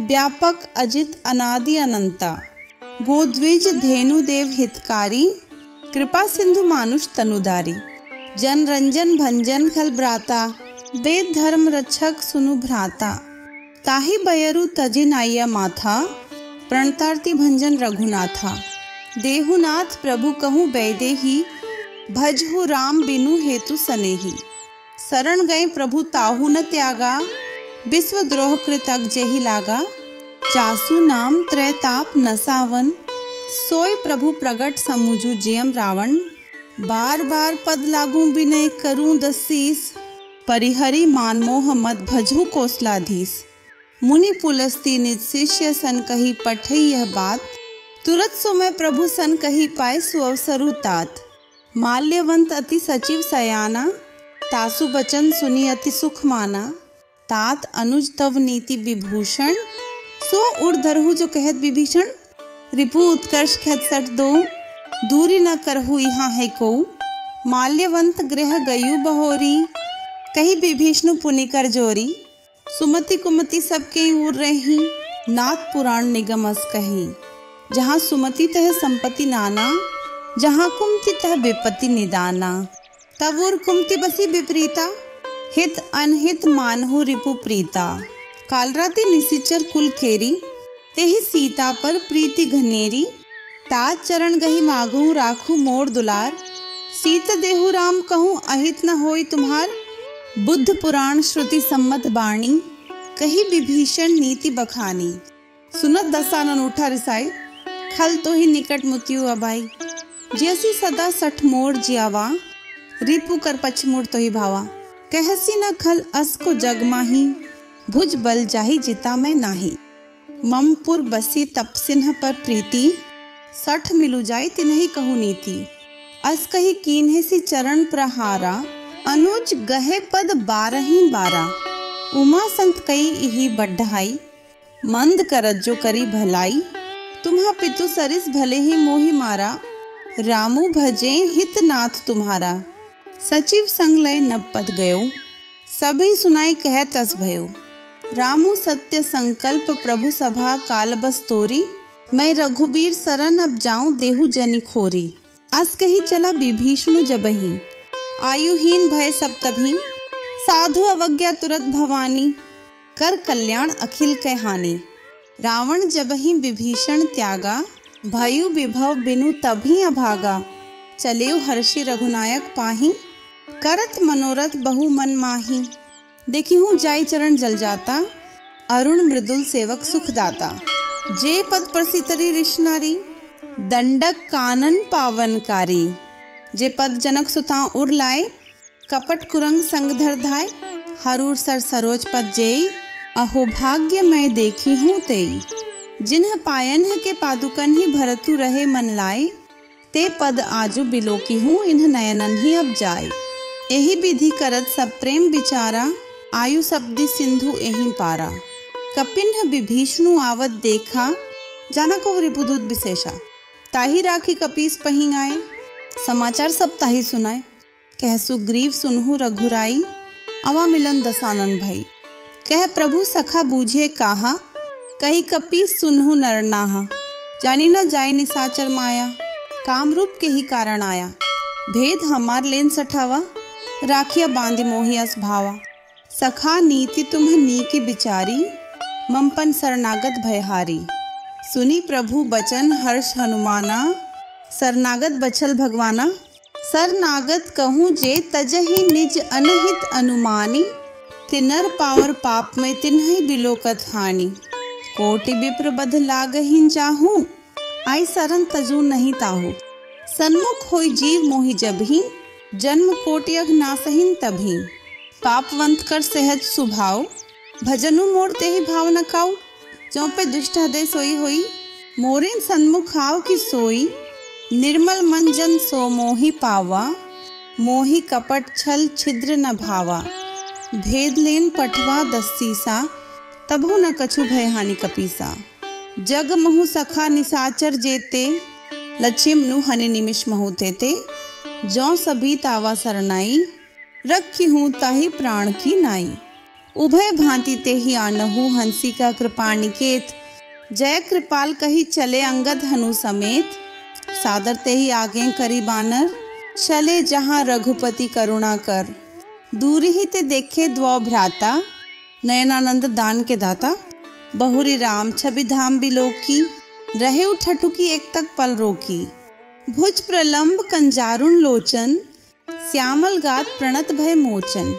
व्यापक अजित अनादि अनंता। गोद्विज धेनु देव हितकारी कृपा सिंधु मानुष तनुधारी। जन रंजन भंजन खल भ्राता वेद धर्म रक्षक सुनु भ्राता। ताहि बयरु तजि नाइया माथा प्रणतार्ति भंजन रघुनाथा। देहुनाथ प्रभु कहूँ बैदेही भजहु राम बिनु हेतु सनेही। शरण गए प्रभु ताहु न त्यागा विश्व द्रोह कृतक जेहि लागा। चासु नाम त्रैताप नसावन सोय प्रभु प्रगट समुझु जियम रावण। बार बार पद लागू विनय करूं दसीस परिहरि मानमोह मत भजहु कौशलाधीश। मुनि पुलस्ती निज शिष्य सन कही पठई यह बात। तुरत सो मैं प्रभु सन कही पाए सुअवसरु तात। माल्यवंत अति सचिव सयाना तासु बचन सुनी अति सुख माना। तात अनुज तव नीति विभूषण सो उड़ धरहु जो कहत विभीषण। रिपु उत्कर्ष ख्यात सट दो दूरी न करहु यहाँ है को। माल्यवंत गृह गयु बहोरी कही विभीषण पुनि कर जोरी। सुमति कुमति सबके उर रही नाथ पुराण निगमस कही। जहाँ सुमति तह संपत्ति नाना जहाँ कुमति तह विपत्ति निदाना। तब उर कुमति बसी विपरीता हित अनहित मानहु रिपु प्रीता। कालराति निशिचर कुल खेरी तेहि सीता पर प्रीति घनेरी। तात चरण गही मागू राखू मोर दुलार। सीत देहु राम कहूँ अहित न होई तुम्हार। बुद्ध पुराण श्रुति सम्मत बाणी कही विभीषण नीति बखानी। सुनत दसानन उठा रिसाई खल तो ही निकट मुतियु अबाई। जैसी सदा सठ मोर जियावा रिपु कर पछमुड़ तो ही भावा, कहसी न खल अस को जग माही, भुज बल जाही जिता मैं नाही। ममपुर बसी तप सिन्ह पर प्रीति, सठ मिलु जाय तिन्हि कहु नीति। अस कही कीन्हे सी चरण प्रहारा, अनुज गहे पद बारही बारा। उमा संत कई इही बढ़ाई, मंद करत जो करी भलाई। तुम्हा पितु सरिस भले ही मोहि मारा, रामू भजे हित नाथ तुम्हारा। सचिव संग लय नब पद गयो, सभी सुनाई कह तस भयो। रामू सत्य संकल्प प्रभु सभा काल बस तोरी, मैं रघुबीर सरन अब जाऊं देहु जनि खोरी। अस कही चला विभीषण जबहि, आयुहीन भय सब तभी। साधु अवज्ञा तुरत भवानी, कर कल्याण अखिल कै हानि। रावण जबहि विभीषण त्यागा, भयु विभव बिनु तभी अभागा। चलेउ हर्षि रघुनायक पाही, करत मनोरथ बहु मन माही। देखी हूँ जाई चरण जल जाता, अरुण मृदुल सेवक सुख दाता। जे पद प्रसितरी ऋष नारी, दंडक कानन पावनकारी। जे पद जनक सुता उर लाए, कपट कुरंग संग धर धाय। हरूर सर सरोज पद जेई, अहो भाग्य मैं देखी हूँ तेई। जिन्ह पायन के पादुकन ही भरतु रहे मन लाए, ते पद आजु बिलोकी हूँ इन्ह नयनन ही अब जाए। एही विधि करत सब प्रेम विचारा, आयु सब्दि सिंधु एहि पारा। कपिन्ह विभीषणु आवत देखा, जाना को रिपुदूत विशेषा। ताही राखी कपीस पही आए, समाचार सब ताही सुनाए। कह सुग्रीव सुनहु रघुराई, अवा मिलन दसानन भई। कह प्रभु सखा बूझे काहा, कही कपीस सुनहु नरनाहा। जानी न जाय निसाचर माया, काम रूप के ही कारण आया। भेद हमार लेन सठावा, राखिया बांधि मोहियस भावा। सखा नीति तुम्ह नीकी बिचारी, ममपन शरणागत भयहारी। सुनी प्रभु बचन हर्ष हनुमाना, शरणागत बछल भगवाना। शरणागत कहूँ जे तजहि निज अनहित अनुमानी, तिनर पावर पाप में तिन्हि बिलोकत हानि। कोटि विप्र बध लागहिं चाहूँ, आई सरन तजू नहीं ताहू। सन्मुख होई जीव मोहि जबहि, जन्म कोटि अघ नासहिं तभी। पापवंत कर सहज सुभाव, भजनु मोर तेहि भाव न काऊ। चौपे दुष्ट हृदय सोई होई, मोरिन सन्मुख आव की सोई। निर्मल मन जन सो मोहि पावा, मोहि कपट छल छिद्र न भावा। भेद लेन पठवा दस्सीसा, तभु न कछु भय हानि कपीसा। जग महु सखा निसाचर जेते, लक्ष्यम नु हनि निमिष महु तेते। जौ सभी तावा सरनाई, रखी हूँ ताही प्राण की नाई। उभय भांति ते ही आनहु, हंसी का कृपा निकेत। जय कृपाल कही चले अंगद हनु समेत। सादर ते ही आगे करी बानर, चले जहाँ रघुपति करुणा कर। दूरी ही ते देखे द्वौ भ्राता, नयनानंद दान के दाता। बहुरी राम छवि धाम बिलोकी, रहे उठठुकी एक तक पल रोकी। भुज प्रलंब कंजारुण लोचन, श्यामल गात प्रणत भय मोचन।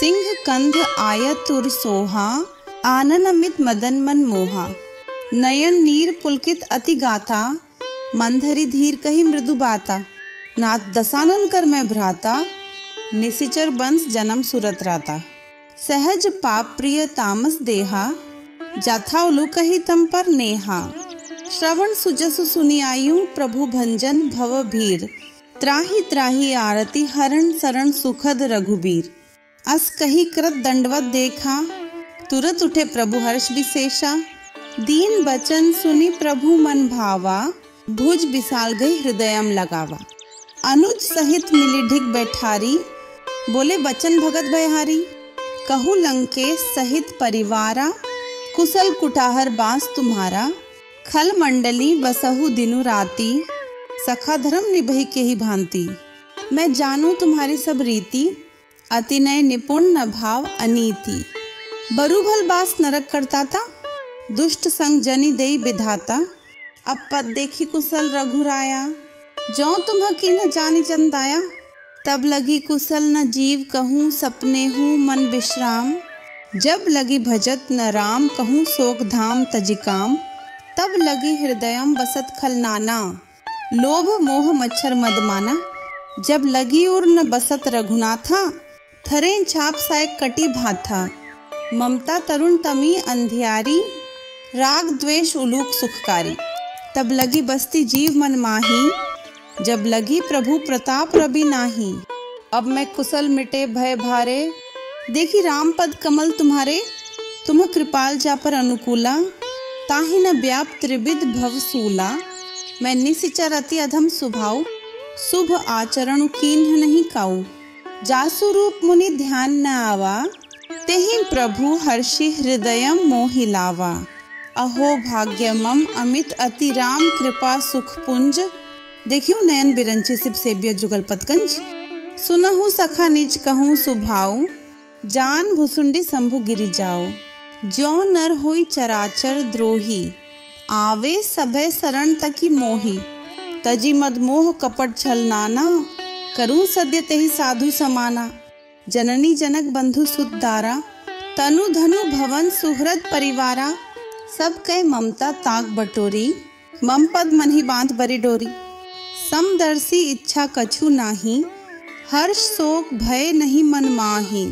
सिंह कंध आयतुर सोहा, आनन अमित मदन मन मोहा। नयन नीर पुलकित अति गाथा, मंधरी धीर कही मृदु बाता। नाथ दसानन कर मैं भ्राता, निशिचर बंस जन्म सुरत राता। सहज पाप प्रिय तामस देहा, जाथा उलु कही तम पर नेहा। श्रवण सुजसु सुनि आयु, प्रभु भंजन भव भीर। त्राही त्राही आरती, हरण शरण सुखद रघुबीर। अस कही कृत दंडवत देखा, तुरत उठे प्रभु हर्ष विशेषा। दीन बचन सुनी प्रभु मन भावा, भुज विशाल गई हृदयम लगावा। अनुज सहित मिली ढिग बैठारी, बोले बचन भगत भयहारी। कहु लंकेश सहित परिवारा, कुशल कुटाहर बास तुम्हारा। खल मंडली बसहु दिनु राती, सखा धर्म निभई के ही भांति। मैं जानू तुम्हारी सब रीति, अति नय निपुण न भाव अनीति। बरुभल बास नरक करता था, दुष्ट संग जनि देई विधाता। अब पद देखी कुशल रघुराया, जौ तुम्ह की न जानी चंदाया। तब लगी कुशल न जीव कहूँ, सपने हूँ मन विश्राम। जब लगी भजत न राम, कहूँ शोक धाम तजिकाम। तब लगी हृदयम बसत खल नाना, लोभ मोह मच्छर मद माना। जब लगी उर न बसत रघुनाथा, थरे छाप साय कटी भाथा। ममता तरुण तमी अंधियारी, राग द्वेष उलूक सुखकारी। तब लगी बसती जीव मन माही, जब लगी प्रभु प्रताप रवि नाही। अब मैं कुशल मिटे भय भारे, देखी राम पद कमल तुम्हारे। तुम कृपाल जा पर अनुकूला, ताहि न व्याप त्रिविध भव सूला। मैं निशिचर अति अधम स्वभाव, शुभ आचरण कीन्ह नहीं काऊ। जासु रूप मुनि ध्यान न आवा, तेहि प्रभु हर्षि हृदयम मोहि लावा। अहो भाग्य मम अमित अति राम कृपा सुख पुंज। देखियो नयन बिरंची सिप सेव्य जुगल पतकंज। सुनहु सखा निज कहूँ सुभाऊ, जान भुसुंडी शंभु गिरि जाओ। ज्यो नर होई चराचर द्रोही, आवे सभय शरण तकी मोही। तजी मद मोह कपट छल नाना, करूं सद्य तेहि साधु समाना। जननी जनक बंधु सुत दारा, तनु धनु भवन सुहृद परिवारा। सब कह ममता ताक बटोरी, मम पद मन ही बांध बरी डोरी। समदर्शी इच्छा कछु नाही, हर्ष शोक भय नहीं मन माही।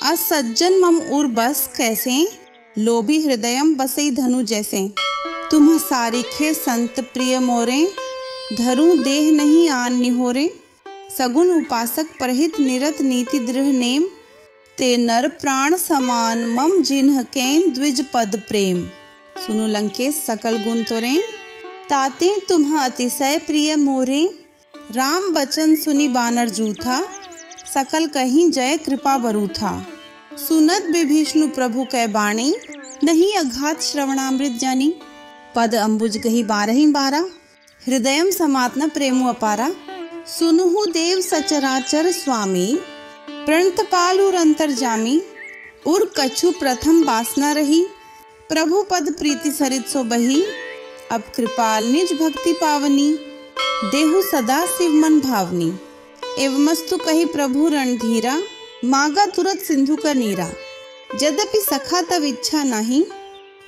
असज्जन मम उर बस कैसे, लोभी हृदयम बसई धनु जैसे। तुम सारिखे संत प्रिय मोरे, धरू देह नहीं आन निहोरे। सगुन उपासक परहित निरत नीति दृढ़ नेम, ते नर प्राण समान मम जिन्ह कैन द्विज पद प्रेम। सुनु लंकेश सकल गुण तोरे, ताते तुम्ह अतिशय प्रिय मोरे। राम बचन सुनि बानर जूथा, सकल कहीं जय कृपा बरूथा। सुनत विभीषणु प्रभु कै बाणी, नहीं अघात श्रवणामृत जानी। पद अंबुज गही बारही बारा, हृदयम समात्न प्रेमु अपारा। सुनुहु देव सचराचर स्वामी, प्रणत पालुर अंतर्जामी। उर कछु प्रथम वासना रही, प्रभु पद प्रीति सरित सो बही। अब कृपाल निज भक्ति पावनी, देहु सदा शिव मन भावनी। एवमस्तु कही प्रभु रणधीरा, मागा तुरत सिंधु का नीरा। यद्यपि सखा तब इच्छा नहीं,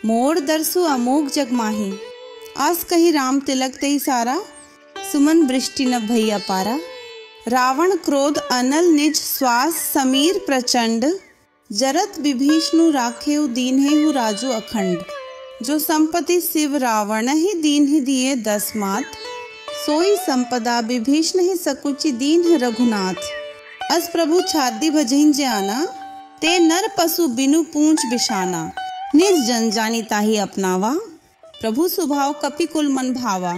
मोर दरसु अमोघ जग माही। आस कही राम तिलक तेहि सारा, सुमन वृष्टि न भैया पारा। रावण क्रोध अनल निज श्वास, समीर प्रचंड। जरत विभीषणु राखेउ दीन्हेहु राजु अखंड। जो संपत्ति शिव रावण ही दीन ही दिए 10 मात, सोई संपदा विभीषण ही सकुचि दीन रघुनाथ। अस प्रभु छादी भजहिं जाना, ते नर पशु बिनु पूंछ बिशाना। निज जन जानी ताहि अपनावा, प्रभु स्वभाव कपि कुल मन भावा।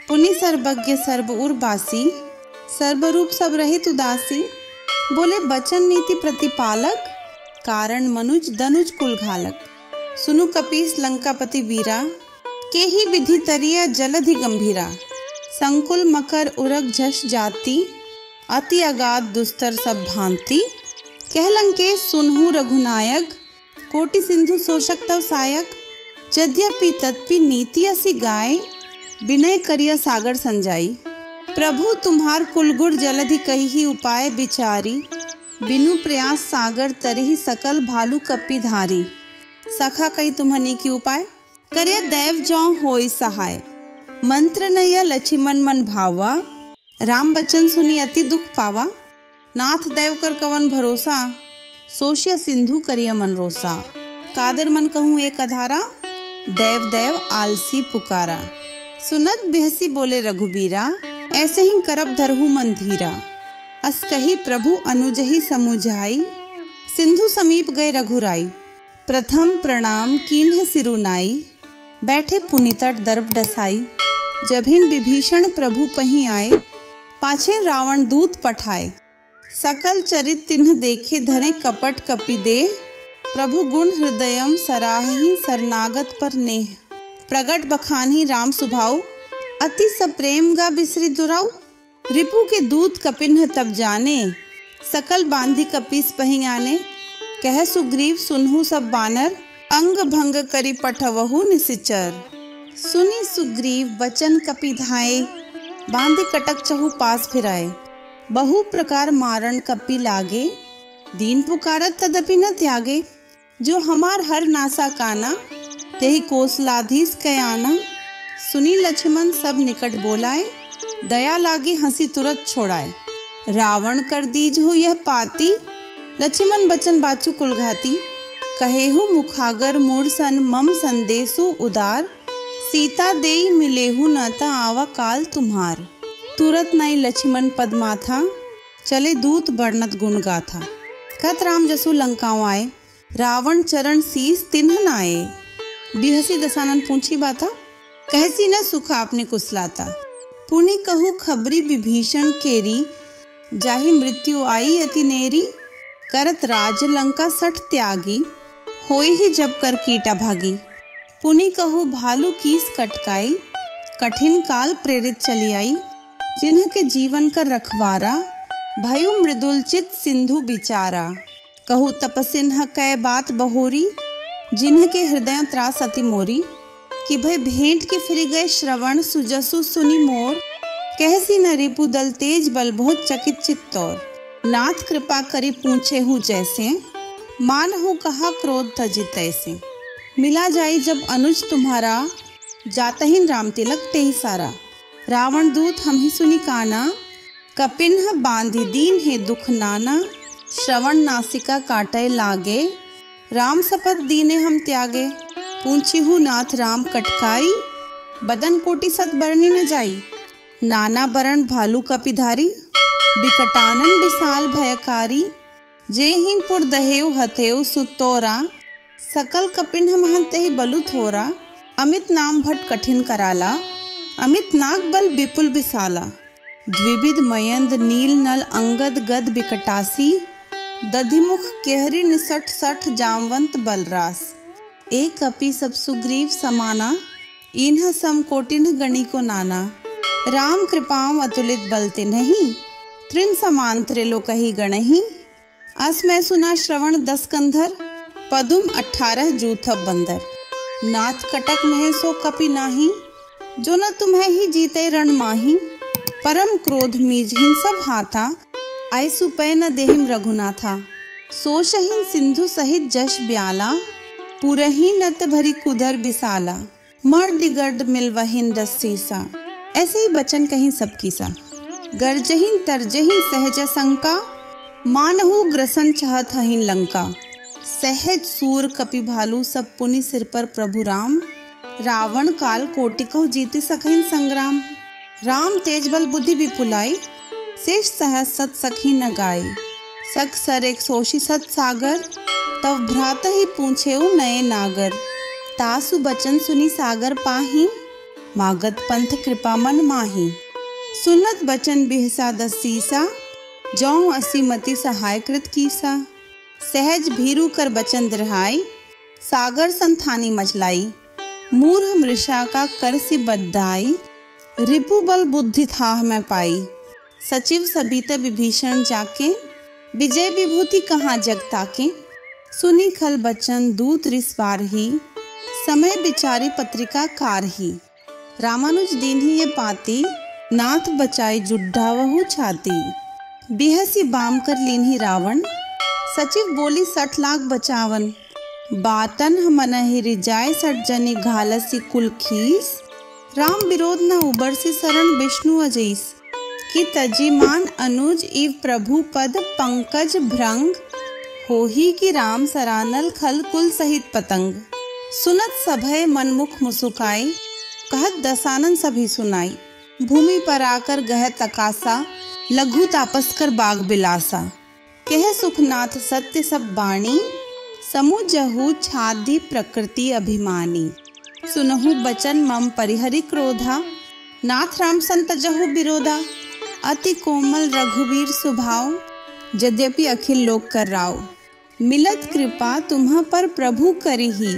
पुनि सर्वज्ञ सर्व उर बासी, सर्वरूप सब रहित उदासी। बोले बचन नीति प्रतिपालक, कारण मनुज दनुज कुल घालक। सुनु कपीस लंकापति वीरा, के ही विधि तरिया जलधि गंभीरा। संकुल मकर उरग झस जाति, अति अगाध दुस्तर सब भांति। कह लंकेश सुनहु रघुनायक, कोटि सिंधु शोषक तव सायक। यद्यपि तत्पि नीति असी गाय, विनय करिया सागर संजाई। प्रभु तुम्हार कुलगुण जलधि कही उपाय विचारी। बिनु प्रयास सागर तरही सकल भालू कपि धारी। सखा कही तुम्हनी की उपाय, करे दैव जौ होई सहाय। मंत्र नया लक्ष्मण मन भावा, राम बचन सुनी अति दुख पावा। नाथ देव कर कवन भरोसा, सोशिया सिंधु करिया मन रोसा। कादर मन कहूँ एक अधारा, देव देव आलसी पुकारा। सुनत बिहसी बोले रघुबीरा, ऐसे ही करब धरहु मन धीरा। अस कही प्रभु अनुजहि समुझाई, सिंधु समीप गए रघुराई। प्रथम प्रणाम कीन्ह सिरुनाई, बैठे पुनितट दर्प डसाई। जभिन विभीषण प्रभु पहीं आए, पाछे रावण दूत पठाए। सकल चरित तिन्ह देखे धरे कपट कपि देह। प्रभु गुण हृदयम सराहि शरणागत पर नेह। प्रगट बखानी राम सुभाऊ, अति सप्रेम गा बिसरी दुराऊ। रिपु के दूत कपिन्ह तब जाने, सकल बांधी कपीस पहीं आने। कह सुग्रीव सुनहु सब बानर, अंग भंग करी पठवहु निसिचर। सुनी सुग्रीव बचन कपि धाये, बांधे कटक चहु पास फिराए। बहु प्रकार मारण कपि लागे, दीन पुकारत तदपि न त्यागे। जो हमार हर नासा काना, तेहि कोसलाधीस कयाना। सुनी लक्ष्मण सब निकट बोलाए, दया लागे हंसी तुरत छोड़ाए। रावण कर दीज हो यह पाती, लक्ष्मण बचन बाचु कुलघाती। कहेहु मुखागर मूर सन मम संदेशु उदार, सीता देई मिलेहु न ता आवा काल तुम्हार। तुरत नहीं लक्ष्मण पद माथा, चले दूत वर्णत गुण गाथा। कत राम जसु लंकाओं आए, रावण चरण शीस तिन्ह नाए। बिहसी दसानन पूछी बाता, कहसी न सुख आपने कुसलाता। पुनि कहू खबरी विभीषण केरी, जाहि मृत्यु आई अति नेरी। करत राज लंका सठ त्यागी, होई ही जब कर कीटा भागी। पुनि कहू भालू कीस कटकाई, कठिन काल प्रेरित चली आई। जिन्ह के जीवन कर रखवारा, भयु मृदुल चित सिंधु बिचारा। कहू तपसिन्ह कै बात बहोरी, जिन्ह के हृदय त्रास अति मोरी। कि भय भेंट के फिर गए श्रवण, सुजसु सुनि मोर। कहसी न रिपु दल तेज बल बहुत चकित चित्तौर। नाथ कृपा करी पूछे हूँ जैसे, मान हो कहा क्रोध तजि तैसे। मिला जाई जब अनुज तुम्हारा, जातहिन राम तिलक तेहि सारा। रावण दूत हम ही सुनि काना, कपिन्ह बांधि दीन है दुख नाना। श्रवण नासिका काटे लागे, राम शपथ दीने हम त्यागे। पूछी हूँ नाथ राम कटकाई, बदन कोटि सत बरनी न जाई। नाना बरण भालू कपिधारी, बिकटानन विशाल भयकारी। जेहिनपुर दहेव हथेव सुतोरा, सकल कपिन्ह महंते ही बलु थोरा। अमित नाम भट कठिन कराला, अमित नाग बल विपुल विशाला। द्विविध मयंद नील नल अंगद गद बिकटासी। दधिमुख केहरी निसठ सठ जामवंत बलरास। एक कपि सब सुग्रीव समाना, इन्ह सम कोटिन्ह गणी को नाना। राम कृपाम अतुलित बलते नहीं, त्रिन समान त्रिलोकहि गणहि। अस मैं सुना श्रवण 10 कंधर, पदुम 18 जूथब बंदर। नाथ कटक मह सो कपि नाही, जो न तुम्हें ही जीते रण माही। परम क्रोध मीजहिन सब हाथा, ऐसु पै न देहिम रघुनाथा। सोशहीन सिंधु सहित जश ब्याला, पुरही नत भरी कुधर बिसाला। मर्द गर्द मिलवहिन रस्सीसा, ऐसे ही बचन कहीं सब कीसा। गर्जहीन तरजहीन सहज शंका, मानहु ग्रसन चाहत हहीन लंका। सहज सूर कपि भालू सब पुनि सिर पर प्रभु राम। रावण काल कोटिकहु जीति सकहिन संग्राम। राम तेज बल बुद्धि विपुलाई, शेष सहज सत सखी न गाई। सख सर एक सोशी सत सागर, तब भ्रात ही पूछेउ नये नागर। तासु बचन सुनी सागर पाही, मागत पंथ कृपा मन माही। सुनत बचन बिहसा 10 सीसा, जौं असी मति सहाय कृत कीसा। सहज भीरु कर बचन दृहाई, सागर संथानी मचलाई। मूर्ख मृषा का कर सी बद्दाई, रिपु बल बुद्धि थाह मैं पाई। सचिव सबीत विभीषण जाके, विजय विभूति कहाँ जग ताके। सुनी खल बचन दूत रिसवार ही, समय विचारी पत्रिका कार ही। रामानुज दीन ही ये पाती, नाथ बचाई जुड्ढा वहु छाती। बिहसी बाम कर लीन्ही रावण, सचिव बोली 60 लाख बचावन। बातन मनहि रिजाय 60 जनि घालसी कुल खीस। राम विरोध न उबर से शरण विष्णु अजैस। कि तजिमान अनुज इव प्रभु पद पंकज भृंग। होही कि राम सरानल खल कुल सहित पतंग। सुनत सभय मनमुख मुसुकाई, कहत दसानन सभी सुनाई। भूमि पर आकर गह तकासा, लघु तापस कर बाग बिलासा। कह सुखनाथ सत्य सब बाणी, समुझहु छादी प्रकृति अभिमानी। सुनहु बचन मम परिहरि क्रोधा, नाथ राम संतजहु विरोधा। अति कोमल रघुवीर स्वभाव, यद्यपि अखिल लोक कर राव। मिलत कृपा तुम्ह पर प्रभु करिही,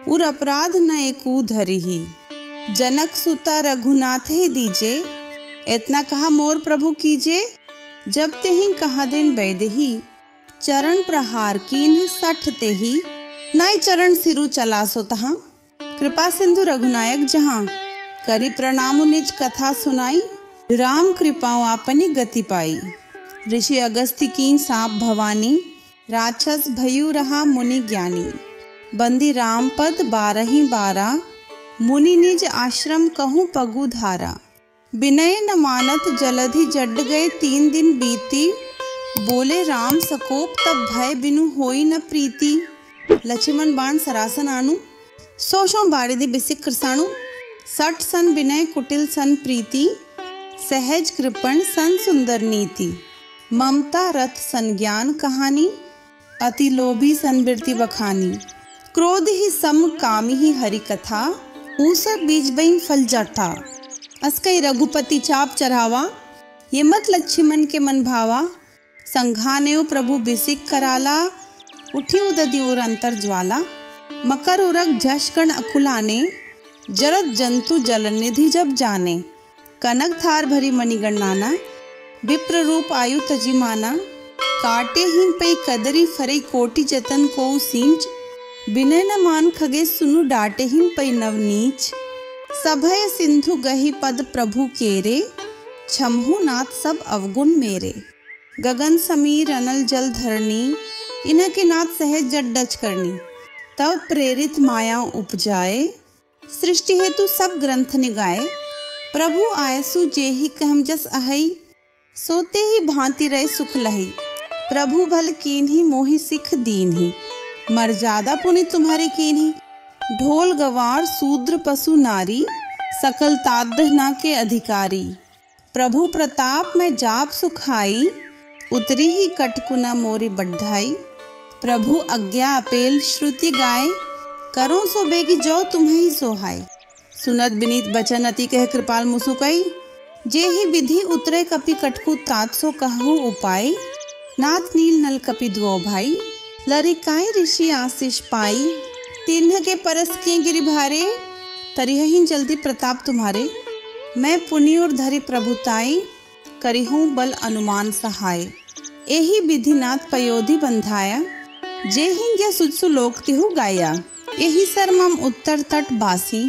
उर अपराध न एकू धरिही। जनक सुता रघुनाथ ही दीजे, इतना कहा मोर प्रभु कीजे। जब ते ही कहा दिन बैदही, चरण प्रहार कीन्ह 60 ते ही। नाई चरण सिरु चला सो तहाँ, कृपा सिंधु रघुनायक जहाँ। करी प्रणाम निज कथा सुनाई, राम कृपाओं आपनी गति पाई। ऋषि अगस्त्य की साप भवानी, राक्षस भयु रहा मुनि ज्ञानी। बंदी राम पद 12 ही 12, मुनि निज आश्रम कहूँ पगु धारा। विनय न मानत जलधि जड गए 3 दिन बीती। बोले राम सकोप तब भय बिनु होई न प्रीति। लक्ष्मण बाण सरासन आनु, 100 बारिधि बिसिक कृसाणु। 60 सन विनय कुटिल सन प्रीति, सहज कृपण सन सुंदर नीति। ममता रथ सन ज्ञान कहानी, अति लोभी सन बिरति बखानी। क्रोध ही सम कामी ही हरि कथा, ऊसर बीज बइन फल जटा। अस्कई रघुपति चाप चढ़ावा, ये मत लक्ष्मण के मन भावा। संघानेउ प्रभु बिसिक कराला, उठी उदधि और अंतर ज्वाला। मकर उरग झष कण अकुलाने, जरत जंतु जल निधि जब जाने। कनक थार भरी मणिगणनाना, विप्र रूप आयु तजिमाना। काटे हिम पई कदरी फरई कोटि जतन को सींच। विनय न मान खगे सुनु डाटे हिम पई नवनीच। सभय सिंधु गही पद प्रभु केरे, छमहु नाथ सब अवगुण मेरे। गगन समीर अनल जल धरनी, इनके नाथ सहज जड डच करनी। तब प्रेरित माया उपजाए, सृष्टि हेतु सब ग्रंथ निगाए। प्रभु आयसु जेहि कहम जस अहई, सोते ही भांति रहे सुख लही। प्रभु भल कीन्ही मोहि सिख दीन्ही, मर्यादा पुनि तुम्हारी कीन्ही। ढोल गवार शूद्र पशु नारी, सकल तादना के अधिकारी। प्रभु प्रताप में जाप सुखाई, उतरी ही कटकुना मोरी बढ़ाई। प्रभु आज्ञा अपेल श्रुति गाय, करो सो बेगी जो तुम्हें ही सोहाय। सुनत बिनीत बचन अति कह कृपाल मुसुकई, जे ही विधि उतरे कपि कटकु तात सो कहु उपाय। नाथ नील नल कपि दुओ भाई, लरिकाई ऋषि आशीष पाई। तिन्ह के परस किए गिरि भारे, तरिहहि जल्दी प्रताप तुम्हारे। मैं पुनि और धरि प्रभुताई, करिहूँ बल अनुमान सहाय। एहि विधिनाथ पयोधि बंधाया, जे हिंग्य सुजसु लोक तिहु गाया। एहि सर मम उत्तर तट बासी,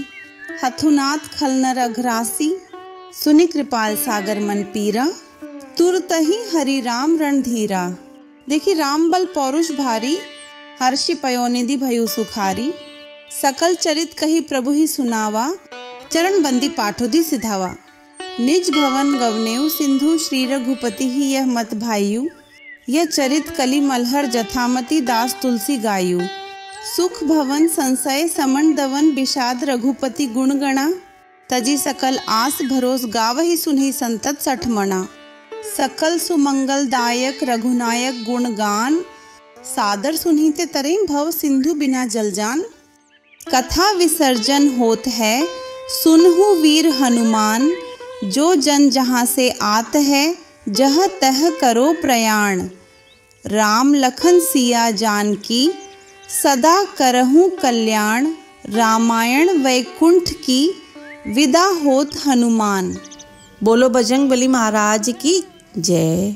हथुनाथ खलनर अघरासी। सुनि कृपाल सागर मन पीरा, तुरतहि हरि राम रणधीरा। देखी राम बल पौरुष भारी, हर्षि पयोनिधि भयु सुखारी। सकल चरित कही प्रभु ही सुनावा, चरण बंदी पाठोधि सिधावा। निज भवन गवनेउ सिंधु, श्री रघुपति ही यह मत भाइयु। यह चरित कलि मलहर जथामति, दास तुलसी गायु। सुख भवन संशय समन दवन, विषाद रघुपति गुण गणा। तजी सकल आस भरोस, गावहि सुनहि संतत 60 मणा। सकल सुमंगल दायक रघुनायक गुणगान, सादर सुनहि ते तरें भव सिंधु बिना जलजान। कथा विसर्जन होत है, सुनहु वीर हनुमान। जो जन जहाँ से आत है, जह तह करो प्रयाण। राम लखन सिया जानकी, सदा करहूँ कल्याण। रामायण वैकुंठ की, विदा होत हनुमान। बोलो बजरंगबली महाराज की जय।